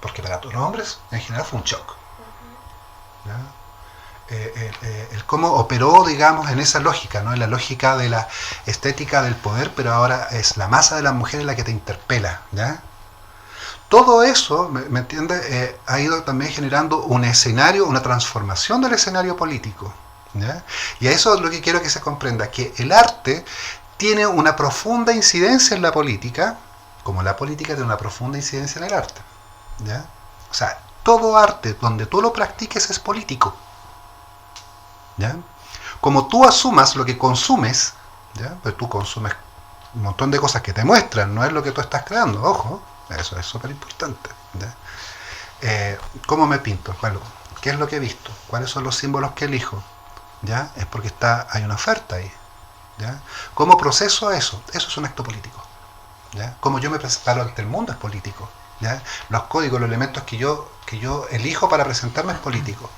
Porque para todos los hombres en general fue un shock, ¿ya? El cómo operó, digamos, en esa lógica, ¿no? En la lógica de la estética del poder, pero ahora es la masa de las mujeres la que te interpela, ¿ya? Todo eso, ¿me entiendes? Ha ido también generando un escenario, una transformación del escenario político, ¿ya? Y a eso es lo que quiero que se comprenda, que el arte tiene una profunda incidencia en la política, como la política tiene una profunda incidencia en el arte, ¿ya? O sea, todo arte donde tú lo practiques es político, ¿ya? Como tú asumas lo que consumes, ¿ya? Pues tú consumes un montón de cosas que te muestran, no es lo que tú estás creando, ojo, eso es súper importante, ¿ya? ¿Cómo me pinto? Bueno, ¿qué es lo que he visto? ¿Cuáles son los símbolos que elijo? ¿Ya? Es porque hay una oferta ahí, ¿ya? ¿Cómo proceso eso? Eso es un acto político, ¿ya? Cómo yo me paro ante el mundo es político, ¿ya? Los códigos, los elementos que yo elijo para presentarme es político.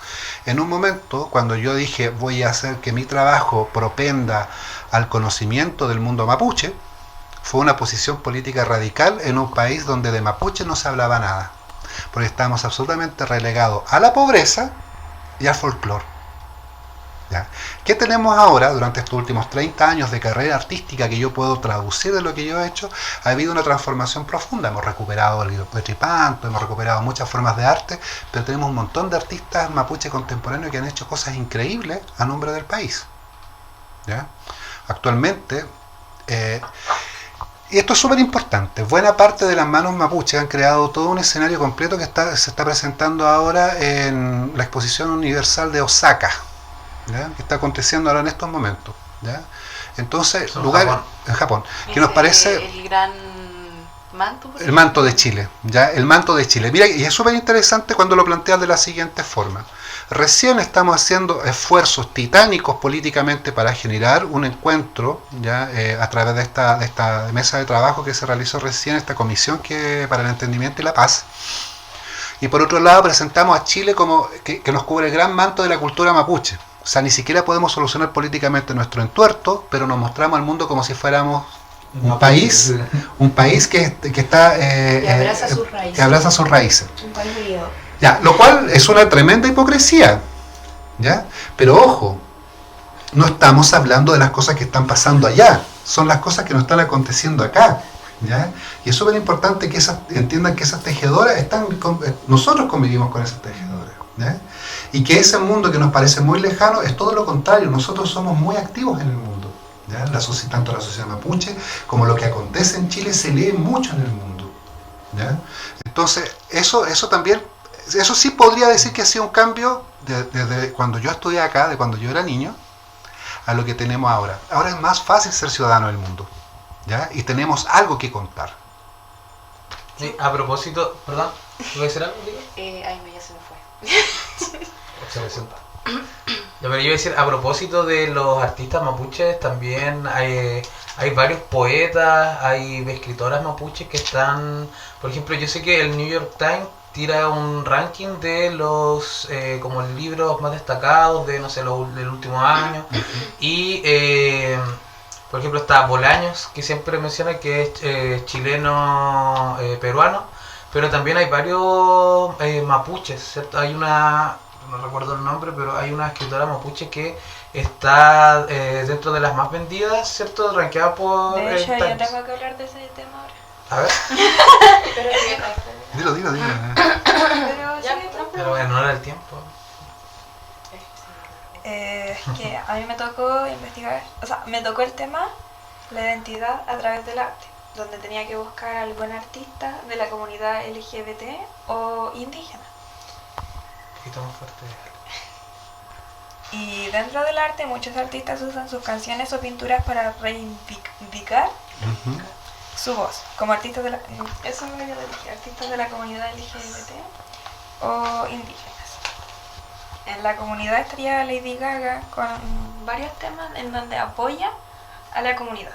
En un momento, cuando yo dije voy a hacer que mi trabajo propenda al conocimiento del mundo mapuche, fue una posición política radical en un país donde de mapuche no se hablaba nada, porque estábamos absolutamente relegados a la pobreza y al folclore, ¿ya? ¿Qué tenemos ahora? Durante estos últimos 30 años de carrera artística que yo puedo traducir de lo que yo he hecho, ha habido una transformación profunda. Hemos recuperado el tripanto, hemos recuperado muchas formas de arte, pero tenemos un montón de artistas mapuche contemporáneos que han hecho cosas increíbles a nombre del país, ¿ya? Actualmente, y esto es súper importante, buena parte de las manos mapuche han creado todo un escenario completo que se está presentando ahora en la Exposición Universal de Osaka, ¿ya? Que está aconteciendo ahora en estos momentos, ¿ya? Entonces, en Japón, que nos parece
el gran manto,
el manto de Chile, ¿ya? El manto de Chile. Mira, y es súper interesante cuando lo planteas de la siguiente forma. Recién estamos haciendo esfuerzos titánicos políticamente para generar un encuentro, ¿ya? A través de esta mesa de trabajo que se realizó recién, esta comisión para el entendimiento y la paz. Y por otro lado presentamos a Chile como que nos cubre el gran manto de la cultura mapuche. O sea, ni siquiera podemos solucionar políticamente nuestro entuerto, pero nos mostramos al mundo como si fuéramos un país que está
que abraza sus raíces.
Que abraza sus raíces.
Un país unido.
Ya, lo cual es una tremenda hipocresía, ¿ya? Pero ojo, no estamos hablando de las cosas que están pasando allá, son las cosas que nos están aconteciendo acá, ¿ya? Y es súper importante que entiendan que esas tejedoras nosotros convivimos con esas tejedoras, ¿ya? Y que ese mundo que nos parece muy lejano es todo lo contrario, nosotros somos muy activos en el mundo, ¿ya? Tanto la sociedad mapuche como lo que acontece en Chile se lee mucho en el mundo, ¿ya? Entonces, eso también, eso sí podría decir que ha sido un cambio desde cuando yo estudié acá, de cuando yo era niño, a lo que tenemos ahora. Ahora es más fácil ser ciudadano del mundo, ¿ya? Y tenemos algo que contar.
Sí, a propósito, perdón, ¿voy a decir algo?
Ay, ya se me fue.
Observación. Ya, pero yo iba a decir, a propósito de los artistas mapuches, también hay varios poetas, hay escritoras mapuches que están, por ejemplo, yo sé que el New York Times tira un ranking de los como libros más destacados de, no sé, del último año. Y por ejemplo está Bolaños, que siempre menciona que es chileno peruano, pero también hay varios mapuches, ¿cierto? Hay una, no recuerdo el nombre, pero hay una escritora mapuche que está dentro de las más vendidas, ¿cierto? Rankeada por
De hecho, yo
Times.
tengo que hablar de ese tema ahora.
A ver,
Dilo.
Pero
Ya,
sí,
pero bueno, no era el tiempo.
que a mí me tocó investigar, o sea, me tocó el tema, la identidad a través del arte. donde tenía que buscar algún artista de la comunidad LGBT o indígena.
Un poquito más fuerte.
Y dentro del arte muchos artistas usan sus canciones o pinturas para reivindicar
Ujú.
su voz, como artistas de la, eso es lo que yo le dije, artistas de la comunidad LGBT o indígenas. En la comunidad estaría Lady Gaga con varios temas en donde apoya a la comunidad.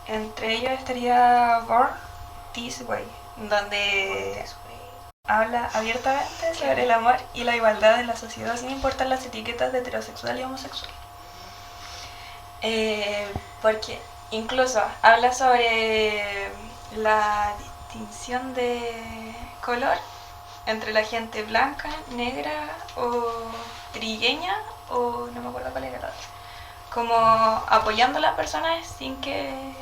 Entre ellos estaría Born This Way, donde habla abiertamente sobre el amor y la igualdad en la sociedad sin importar las etiquetas de heterosexual y homosexual. Porque incluso habla sobre la distinción de color entre la gente blanca, negra o trigueña o no me acuerdo cuál era la otra. Como apoyando a las personas sin que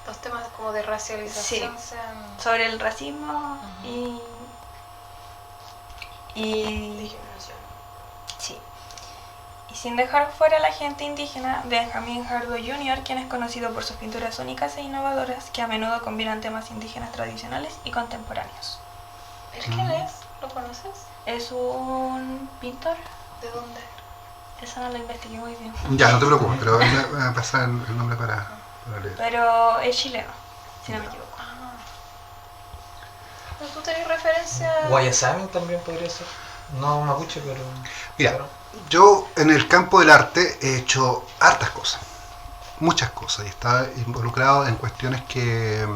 Los temas como de racialización
Sí.
sean...
sobre el racismo y sí. Y sin dejar fuera a la gente indígena, Benjamin Hardwell Jr., quien es conocido por sus pinturas únicas e innovadoras que a menudo combinan temas indígenas tradicionales y contemporáneos.
¿El quién es? ¿Lo conoces?
Es un pintor,
¿De dónde?
eso no lo investigué muy bien,
Ya, no te preocupes, pero voy a pasar el nombre para leer.
pero es chileno, si no me equivoco.
¿Pero tú tenés referencia?
Guayasamín también podría ser. No mapuche, pero...
Mira, yo en el campo del arte he hecho hartas cosas, muchas cosas, y he estado involucrado en cuestiones que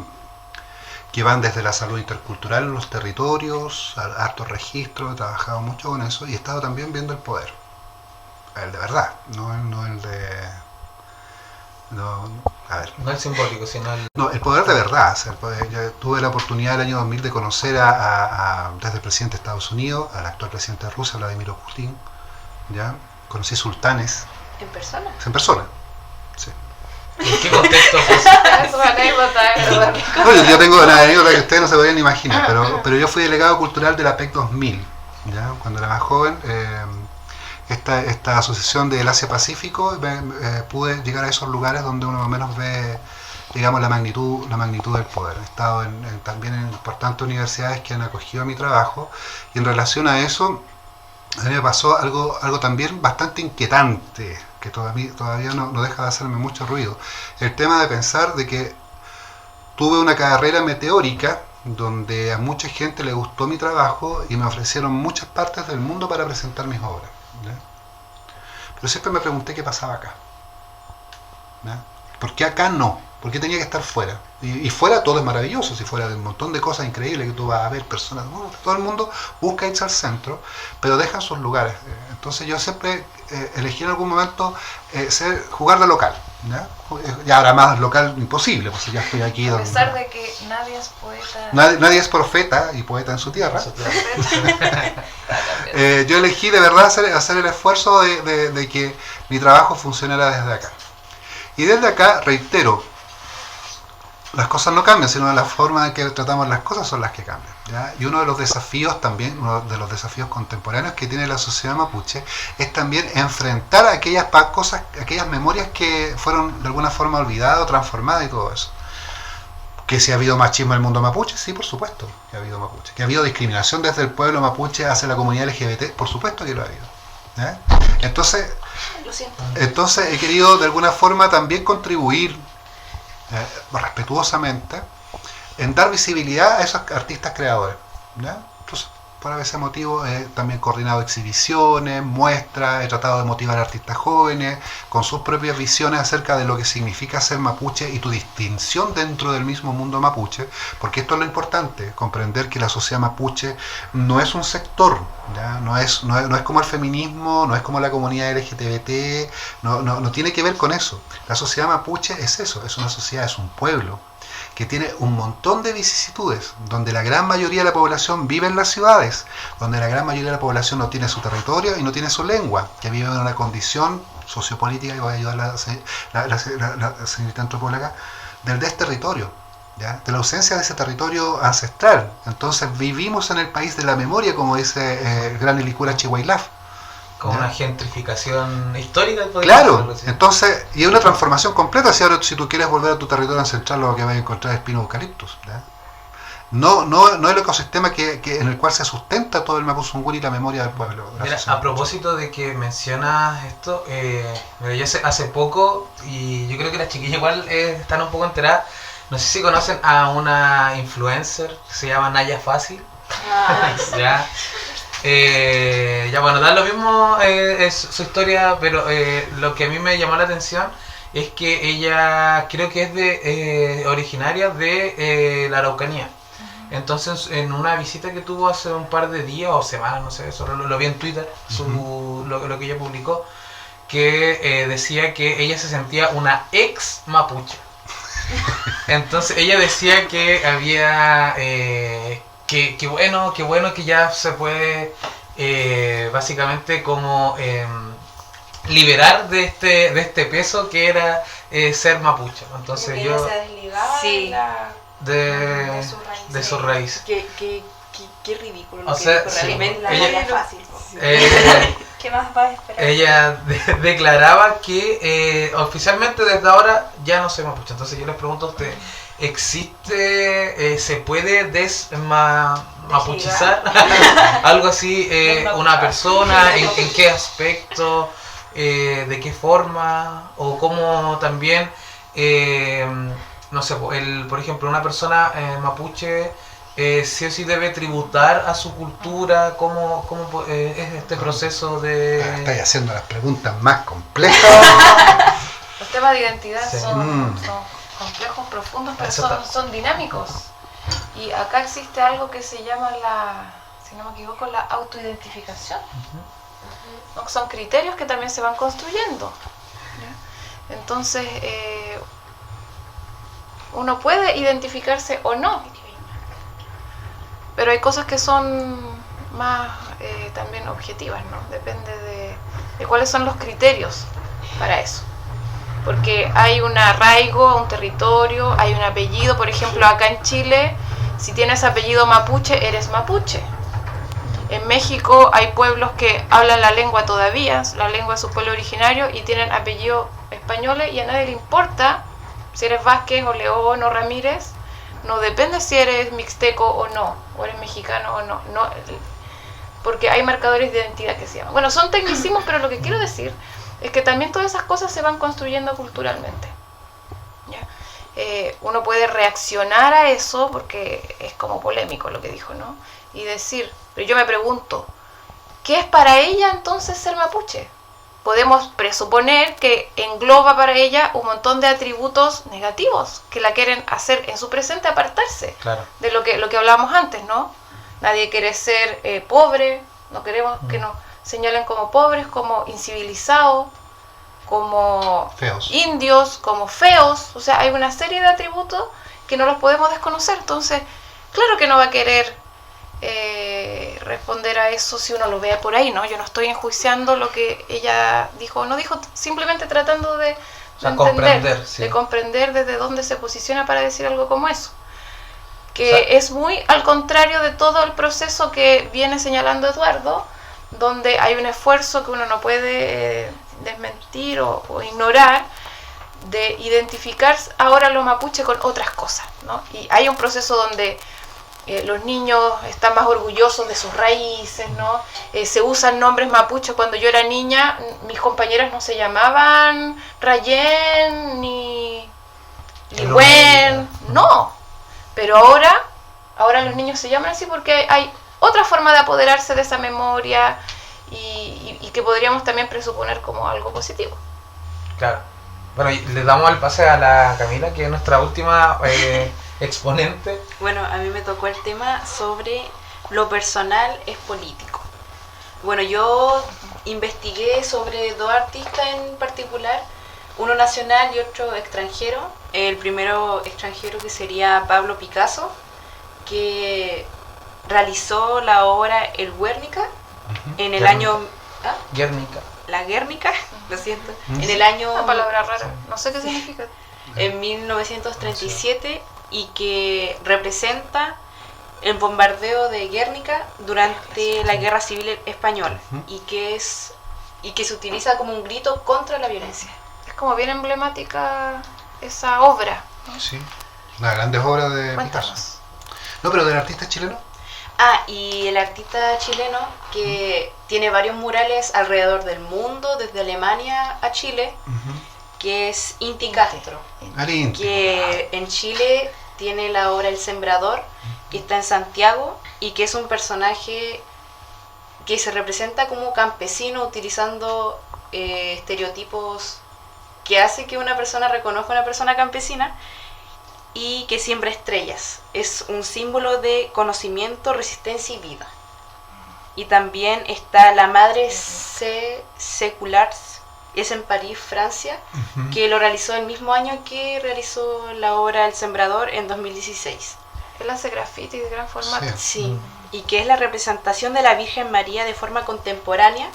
van desde la salud intercultural en los territorios, a hartos registros, he trabajado mucho con eso, y he estado también viendo el poder, el de verdad, no el de... No, a ver,
No el simbólico, sino el...
no, el poder de verdad. O sea, el poder. Yo tuve la oportunidad el año 2000 de conocer desde el presidente de Estados Unidos, al actual presidente de Rusia, Vladimir Putin. ¿Ya? Conocí sultanes
¿En persona?
en persona. Sí.
¿En qué contexto fue eso?
Es una anécdota, es verdad.
No, yo tengo una anécdota que ustedes no se podían imaginar, pero yo fui delegado cultural de la PEC 2000. ¿Ya? Cuando era más joven, esta asociación del Asia-Pacífico, pude llegar a esos lugares donde uno más o menos ve, digamos, la magnitud del poder. He estado también en importantes universidades que han acogido mi trabajo, y en relación a eso, a mí me pasó algo también bastante inquietante, que todavía no deja de hacerme mucho ruido. El tema de pensar de que tuve una carrera meteórica donde a mucha gente le gustó mi trabajo y me ofrecieron muchas partes del mundo para presentar mis obras, ¿ya? Pero siempre me pregunté qué pasaba acá, ¿ya? ¿Por qué acá no? ¿Por qué tenía que estar fuera? Y fuera todo es maravilloso, si fuera de un montón de cosas increíbles que tú vas a ver, personas, bueno, todo el mundo busca irse al centro, pero dejan sus lugares. Entonces yo siempre elegí en algún momento jugar de local, ¿ya? Ya ahora más local imposible, pues ya estoy aquí.
A pesar de que nadie es poeta.
Nadie es profeta y poeta en su tierra. Yo elegí de verdad hacer el esfuerzo de que mi trabajo funcionara desde acá. Y desde acá, reitero, las cosas no cambian, sino la forma en que tratamos las cosas son las que cambian, ¿ya? Y uno de los desafíos también, uno de los desafíos contemporáneos que tiene la sociedad mapuche, es también enfrentar aquellas cosas, aquellas memorias que fueron de alguna forma olvidadas o transformadas y todo eso. ¿Que si ha habido machismo en el mundo mapuche? Sí, por supuesto que ha habido mapuche. ¿Que ha habido discriminación desde el pueblo mapuche hacia la comunidad LGBT? Por supuesto que lo ha habido, ¿ya?
Lo siento.
Entonces he querido de alguna forma también contribuir respetuosamente en dar visibilidad a esos artistas creadores, ¿ya? Entonces, por ese motivo he también coordinado exhibiciones, muestras, he tratado de motivar a artistas jóvenes con sus propias visiones acerca de lo que significa ser mapuche y tu distinción dentro del mismo mundo mapuche, porque esto es lo importante, comprender que la sociedad mapuche no es un sector, ¿ya? No es como el feminismo, no es como la comunidad LGBT, no tiene que ver con eso. La sociedad mapuche es eso, es una sociedad, es un pueblo que tiene un montón de vicisitudes, donde la gran mayoría de la población vive en las ciudades, donde la gran mayoría de la población no tiene su territorio y no tiene su lengua, que vive en una condición sociopolítica, y voy a ayudar a la señorita antropóloga, del desterritorio, ¿ya? De la ausencia de ese territorio ancestral. Entonces vivimos en el país de la memoria, como dice el gran Ilicura Chihuailaf.
Como una gentrificación histórica.
Claro, entonces, y es una transformación completa. Si ahora, si tú quieres volver a tu territorio ancestral, lo que vas a encontrar es pino eucaliptus. ¿Ya? No el ecosistema en el cual se sustenta todo el Mapuzungún y la memoria del pueblo.
Mira, a propósito de que mencionas esto, mira, yo hace poco, y yo creo que las chiquillas igual están un poco enteradas, no sé si conocen a una influencer que se llama Naya Fácil. Ya. Ya bueno, da lo mismo es su historia, pero lo que a mí me llamó la atención es que ella creo que es originaria de la Araucanía. Entonces, en una visita que tuvo hace un par de días o semanas, no sé, solo lo vi en Twitter, lo que ella publicó, que decía que ella se sentía una ex mapuche. Entonces, ella decía que había... qué bueno que ya se puede básicamente como liberar de este peso que era ser mapuche. Entonces
que
yo...
ella se desligaba
Sí.
de su raíz.
Qué ridículo.
O sea, sí,
realmente
ella-
es fácil.
¿Qué más vas a esperar?
Ella declaraba que oficialmente desde ahora ya no soy mapuche. Entonces yo les pregunto a ustedes, ¿existe, se puede mapuchizar algo así, una persona? ¿En qué aspecto? ¿De qué forma? O cómo también, no sé, por ejemplo, una persona mapuche sí o sí debe tributar a su cultura. ¿Cómo es este proceso de...?
Estáis haciendo las preguntas más complejas.
Los temas de identidad
Sí.
son complejos, profundos, pero
Eso está.
son dinámicos. Y acá existe algo que se llama si no me equivoco, la autoidentificación. ¿No? Son criterios que también se van construyendo. ¿Ya? Entonces, uno puede identificarse o no, pero hay cosas que son más también objetivas, ¿no? Depende de cuáles son los criterios para eso. Porque hay un arraigo a un territorio, hay un apellido. Por ejemplo, acá en Chile, si tienes apellido mapuche, eres mapuche. En México hay pueblos que hablan la lengua todavía, la lengua de su pueblo originario, y tienen apellidos españoles, y a nadie le importa si eres Vázquez o León o Ramírez. No depende si eres mixteco o no, o eres mexicano o no, porque hay marcadores de identidad que se llaman. Bueno, son tecnicismos, pero lo que quiero decir es que también todas esas cosas se van construyendo culturalmente. ¿Ya? Uno puede reaccionar a eso porque es como polémico lo que dijo, ¿no? Y decir, pero yo me pregunto, ¿qué es para ella entonces ser mapuche? Podemos presuponer que engloba para ella un montón de atributos negativos que la quieren hacer en su presente apartarse.
Claro.
De lo que hablábamos antes, ¿no? Nadie quiere ser pobre, no queremos que nos señalen como pobres, como incivilizados, como
Feos.
indios, como feos. O sea, hay una serie de atributos que no los podemos desconocer. Entonces, claro que no va a querer responder a eso si uno lo vea por ahí, ¿no? Yo no estoy enjuiciando lo que ella dijo o no dijo, simplemente tratando de
comprender, sí.
de comprender desde dónde se posiciona para decir algo como eso. Que es muy al contrario de todo el proceso que viene señalando Eduardo, donde hay un esfuerzo que uno no puede desmentir o ignorar, de identificar ahora los mapuche con otras cosas, ¿no? Y hay un proceso donde los niños están más orgullosos de sus raíces, ¿no? Se usan nombres mapuches. Cuando yo era niña, mis compañeras no se llamaban Rayen ni Ligüen, no. Pero ahora los niños se llaman así porque hay otra forma de apoderarse de esa memoria y que podríamos también presuponer como algo positivo.
Claro. Bueno, y le damos el pase a la Camila, que es nuestra última exponente.
Bueno, a mí me tocó el tema sobre lo personal es político. Bueno, yo investigué sobre dos artistas en particular, uno nacional y otro extranjero. El primero extranjero que sería Pablo Picasso, que realizó la obra El Guernica en el año... ¿Ah?
Guernica.
La Guernica, lo siento, en el año...
Una palabra rara, no sé qué significa.
En 1937, y que representa el bombardeo de Guernica durante la Guerra Civil Española, y que es y que se utiliza como un grito contra la violencia.
Es como bien emblemática esa obra.
Sí, una grandes obra de Picasso.
Cuéntanos.
No, pero del artista chileno.
Y el artista chileno que tiene varios murales alrededor del mundo, desde Alemania a Chile, que es Inti Castro, que en Chile tiene la obra El Sembrador, que está en Santiago, y que es un personaje que se representa como campesino utilizando estereotipos que hace que una persona reconozca a una persona campesina, y que siembra estrellas. Es un símbolo de conocimiento, resistencia y vida. Y también está la Madre Seculars, es en París, Francia, que lo realizó el mismo año que realizó la obra El Sembrador en 2016.
Él hace graffiti de gran formato.
Sí, y que es la representación de la Virgen María de forma contemporánea,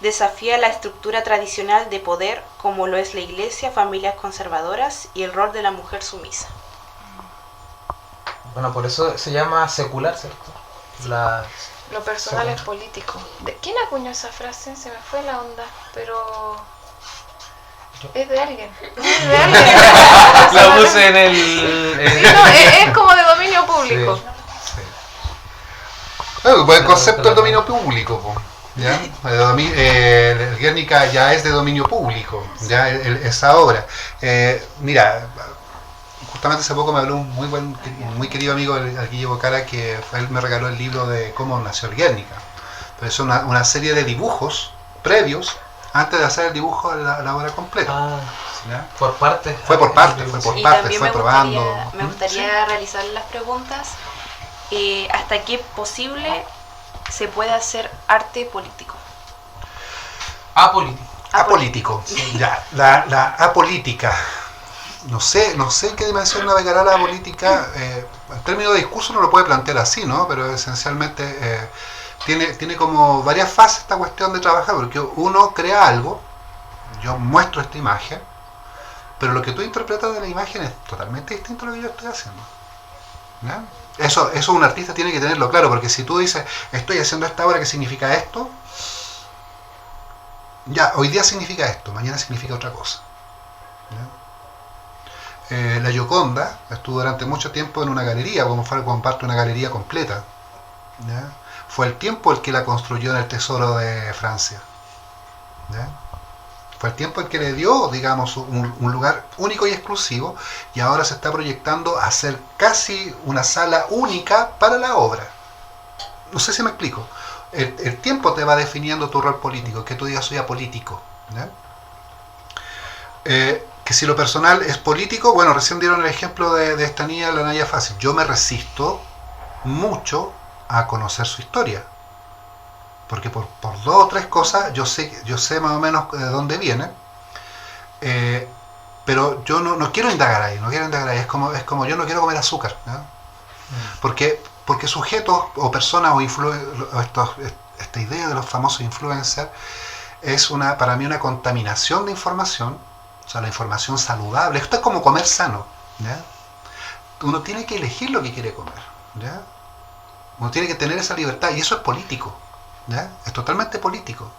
desafía la estructura tradicional de poder como lo es la iglesia, familias conservadoras y el rol de la mujer sumisa.
Bueno, por eso se llama secular, ¿cierto?
Lo personal es político. ¿De quién acuñó esa frase? Se me fue la onda, pero es de alguien. Es de alguien.
La puse en el...
Sí, no, es como de dominio público.
Sí.
Bueno, buen concepto del dominio público, po. ¿Ya? El Guernica ya es de dominio público, ya esa obra. Mira, justamente hace poco me habló un muy querido amigo, el Guille Bocara, que él me regaló el libro de cómo nació el Guernica. Pero es una serie de dibujos previos antes de hacer el dibujo de la obra completa. ¿Ya?
Por partes.
Fue por partes,
Y también
fue probando.
me gustaría realizar las preguntas. ¿Hasta qué posible se puede hacer arte político?
Apolítico. Ya, la apolítica. No sé en qué dimensión navegará la política. En términos de discurso no lo puede plantear así, ¿no? Pero esencialmente tiene como varias fases esta cuestión de trabajar, porque uno crea algo, yo muestro esta imagen, pero lo que tú interpretas de la imagen es totalmente distinto a lo que yo estoy haciendo. ¿Ya? Eso un artista tiene que tenerlo claro, porque si tú dices, estoy haciendo esta obra que significa esto, ya, hoy día significa esto, mañana significa otra cosa. La Gioconda estuvo durante mucho tiempo en una galería, como parte de una galería completa. ¿Ya? Fue el tiempo el que la construyó en el Tesoro de Francia. ¿Ya? Fue el tiempo el que le dio, digamos, un lugar único y exclusivo, y ahora se está proyectando a ser casi una sala única para la obra. No sé si me explico. El tiempo te va definiendo tu rol político, que tú digas soy apolítico. ¿Ya? Que si lo personal es político, bueno, recién dieron el ejemplo de esta niña, la Naya Fácil. Yo me resisto mucho a conocer su historia, porque por dos o tres cosas yo sé más o menos de dónde viene, pero yo no quiero indagar ahí, es como yo no quiero comer azúcar, ¿no? porque sujetos o personas o esta idea de los famosos influencers es para mí una contaminación de información, o sea, la información saludable. Esto es como comer sano, ¿ya? Uno tiene que elegir lo que quiere comer, ¿ya? Uno tiene que tener esa libertad, y eso es político, ¿ya? Es totalmente político,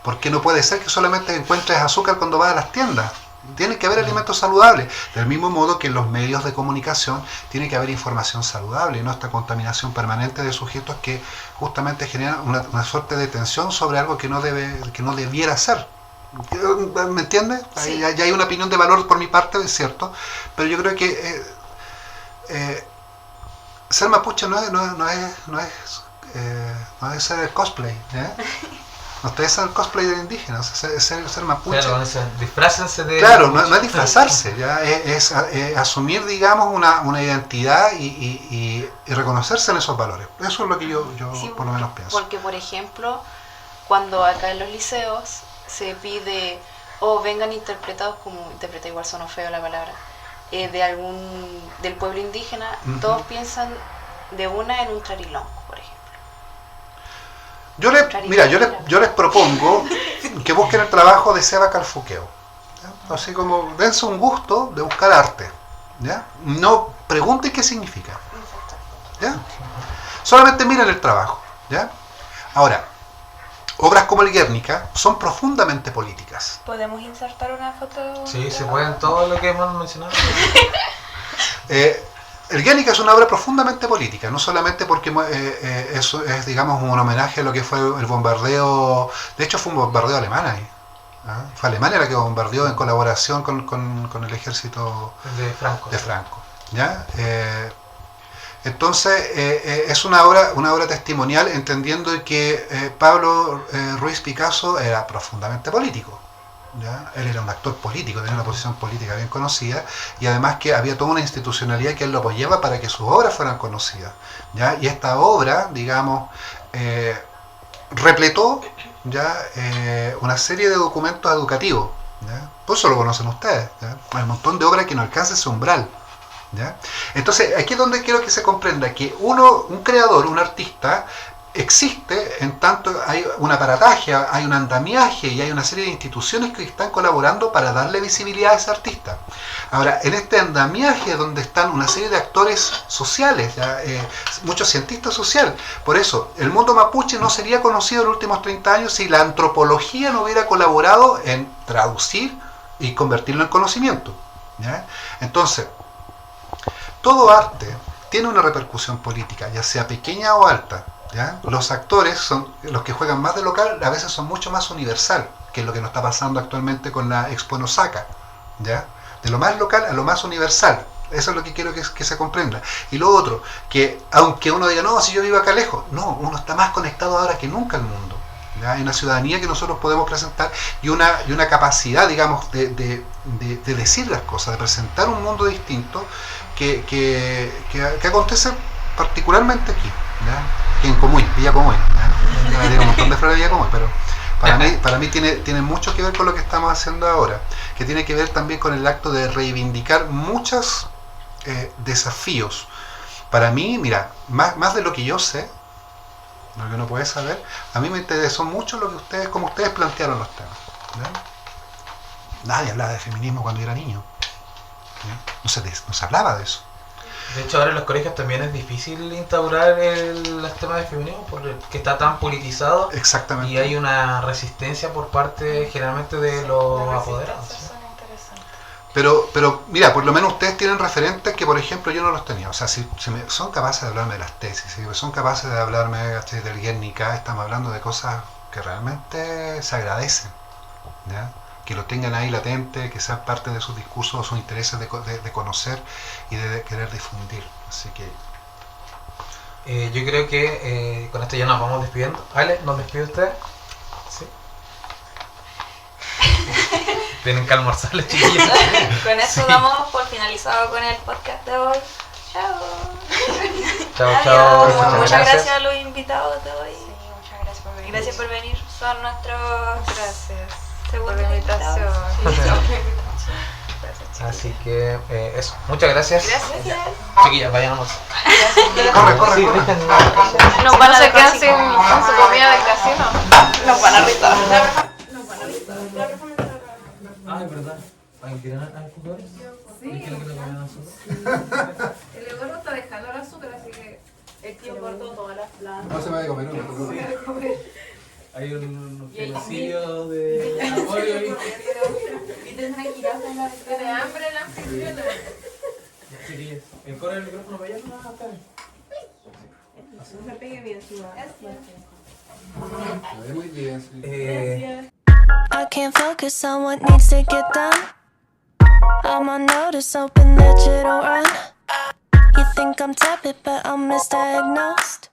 porque no puede ser que solamente encuentres azúcar cuando vas a las tiendas. Tiene que haber alimentos saludables, del mismo modo que en los medios de comunicación tiene que haber información saludable, y no esta contaminación permanente de sujetos que justamente generan una suerte de tensión sobre algo que no debiera ser. ¿Me entiendes? Sí. Ya hay una opinión de valor por mi parte, es cierto, pero yo creo que ser mapuche no es ser cosplay, ¿eh? No es ser cosplay de indígenas, es ser mapuche.
Claro, disfrácense de...
Claro, no es disfrazarse, ¿ya? Es asumir, digamos, una identidad y reconocerse en esos valores. Eso es lo que yo sí, por lo menos pienso.
Porque, por ejemplo, cuando acá en los liceos se pide, vengan interpretados como, interpreta igual sonó feo la palabra, del pueblo indígena, todos piensan de una en un trarilonco, por ejemplo.
Yo les propongo que busquen el trabajo de Seba Calfuqueo, ¿ya? Así como dense un gusto de buscar arte, ¿ya? No pregunten qué significa, ¿ya? Solamente miren el trabajo, ¿ya? Ahora, obras como el Guernica son profundamente políticas.
¿Podemos insertar una foto?
Sí, se pueden todo lo que hemos mencionado.
El Guernica es una obra profundamente política, no solamente porque eso es, digamos, un homenaje a lo que fue el bombardeo. De hecho, fue un bombardeo alemán ahí. ¿Ah? Fue Alemania la que bombardeó en colaboración con el ejército
de
Franco. ¿Ya? Entonces, es una obra testimonial, entendiendo que Pablo Ruiz Picasso era profundamente político. ¿Ya? Él era un actor político, tenía una posición política bien conocida, y además que había toda una institucionalidad que él lo apoyaba para que sus obras fueran conocidas. ¿Ya? Y esta obra, digamos, repletó ya una serie de documentos educativos. ¿Ya? Por eso lo conocen ustedes. ¿Ya? Hay un montón de obras que no alcanza ese umbral. ¿Ya? Entonces, aquí es donde quiero que se comprenda que un creador, un artista, existe en tanto hay un aparataje, hay un andamiaje y hay una serie de instituciones que están colaborando para darle visibilidad a ese artista. Ahora, en este andamiaje donde están una serie de actores sociales, ¿ya? Muchos cientistas sociales. Por eso, el mundo mapuche no sería conocido en los últimos 30 años si la antropología no hubiera colaborado en traducir y convertirlo en conocimiento. ¿Ya? Entonces, todo arte tiene una repercusión política, ya sea pequeña o alta. ¿Ya? Los actores, son los que juegan más de local, a veces son mucho más universal, que es lo que nos está pasando actualmente con la Expo en Osaka. ¿Ya? De lo más local a lo más universal. Eso es lo que quiero que se comprenda. Y lo otro, que aunque uno diga, no, si yo vivo acá lejos, no, uno está más conectado ahora que nunca al mundo. ¿Ya? Hay una ciudadanía que nosotros podemos presentar y una capacidad, digamos, de decir las cosas, de presentar un mundo distinto que acontece particularmente aquí. ¿Ya? Aquí en Comuy, Villa Comuy. Tiene un montón de flores de Villa Comuy, pero para mí tiene mucho que ver con lo que estamos haciendo ahora, que tiene que ver también con el acto de reivindicar muchos desafíos. Para mí, mira, más de lo que yo sé, lo que uno puede saber, a mí me interesó mucho lo que como ustedes plantearon los temas. ¿Ya? Nadie hablaba de feminismo cuando yo era niño. ¿Ya? No se hablaba de eso.
De hecho, ahora en los colegios también es difícil instaurar los temas de feminismo porque está tan politizado.
Exactamente.
Y hay una resistencia por parte generalmente de los apoderados. ¿Sí?
Pero mira, por lo menos ustedes tienen referentes que, por ejemplo, yo no los tenía. O sea, si son capaces de hablarme de las tesis, si son capaces de hablarme del Guernica, estamos hablando de cosas que realmente se agradecen. ¿Ya? Que lo tengan ahí latente, que sean parte de sus discursos, sus intereses de conocer y de querer difundir. Así que
yo creo que con esto ya nos vamos despidiendo. Ale, ¿nos despide usted? Sí. Tienen que almorzar los chiquillos.
Con eso damos por finalizado con el podcast de hoy. Chao.
Chao.
Muchas gracias a los invitados de hoy.
Sí, muchas gracias por venir.
Gracias por venir. Son nuestros
Gracias
segundos
por la invitación.
invitados.
Gracias, chicos.
Así que eso. Muchas gracias.
Gracias.
Chiquillas, vayan a almorzar.
corre.
Nos van a
Se quedan sin
dejar
su comida del casino.
Nos van a retar.
Ah, es verdad. ¿Quieren azúcar?
Sí.
¿Qué es lo que le ponen azúcar?
El Eduardo está dejando el azúcar, así que
El tío cortó todas las plantas.
no se me vaya a comer uno.
Hay un genocidio de amor
y tendrá que ir a cenar.
¿Tiene hambre la anfitriona?
Chiquillas, el coro del micrófono para allá no va a estar.
No se pegue bien, su
Muy bien.
I can't focus on what needs to get done. I'm on notice, hoping that you don't run. You think I'm tepid, but I'm misdiagnosed.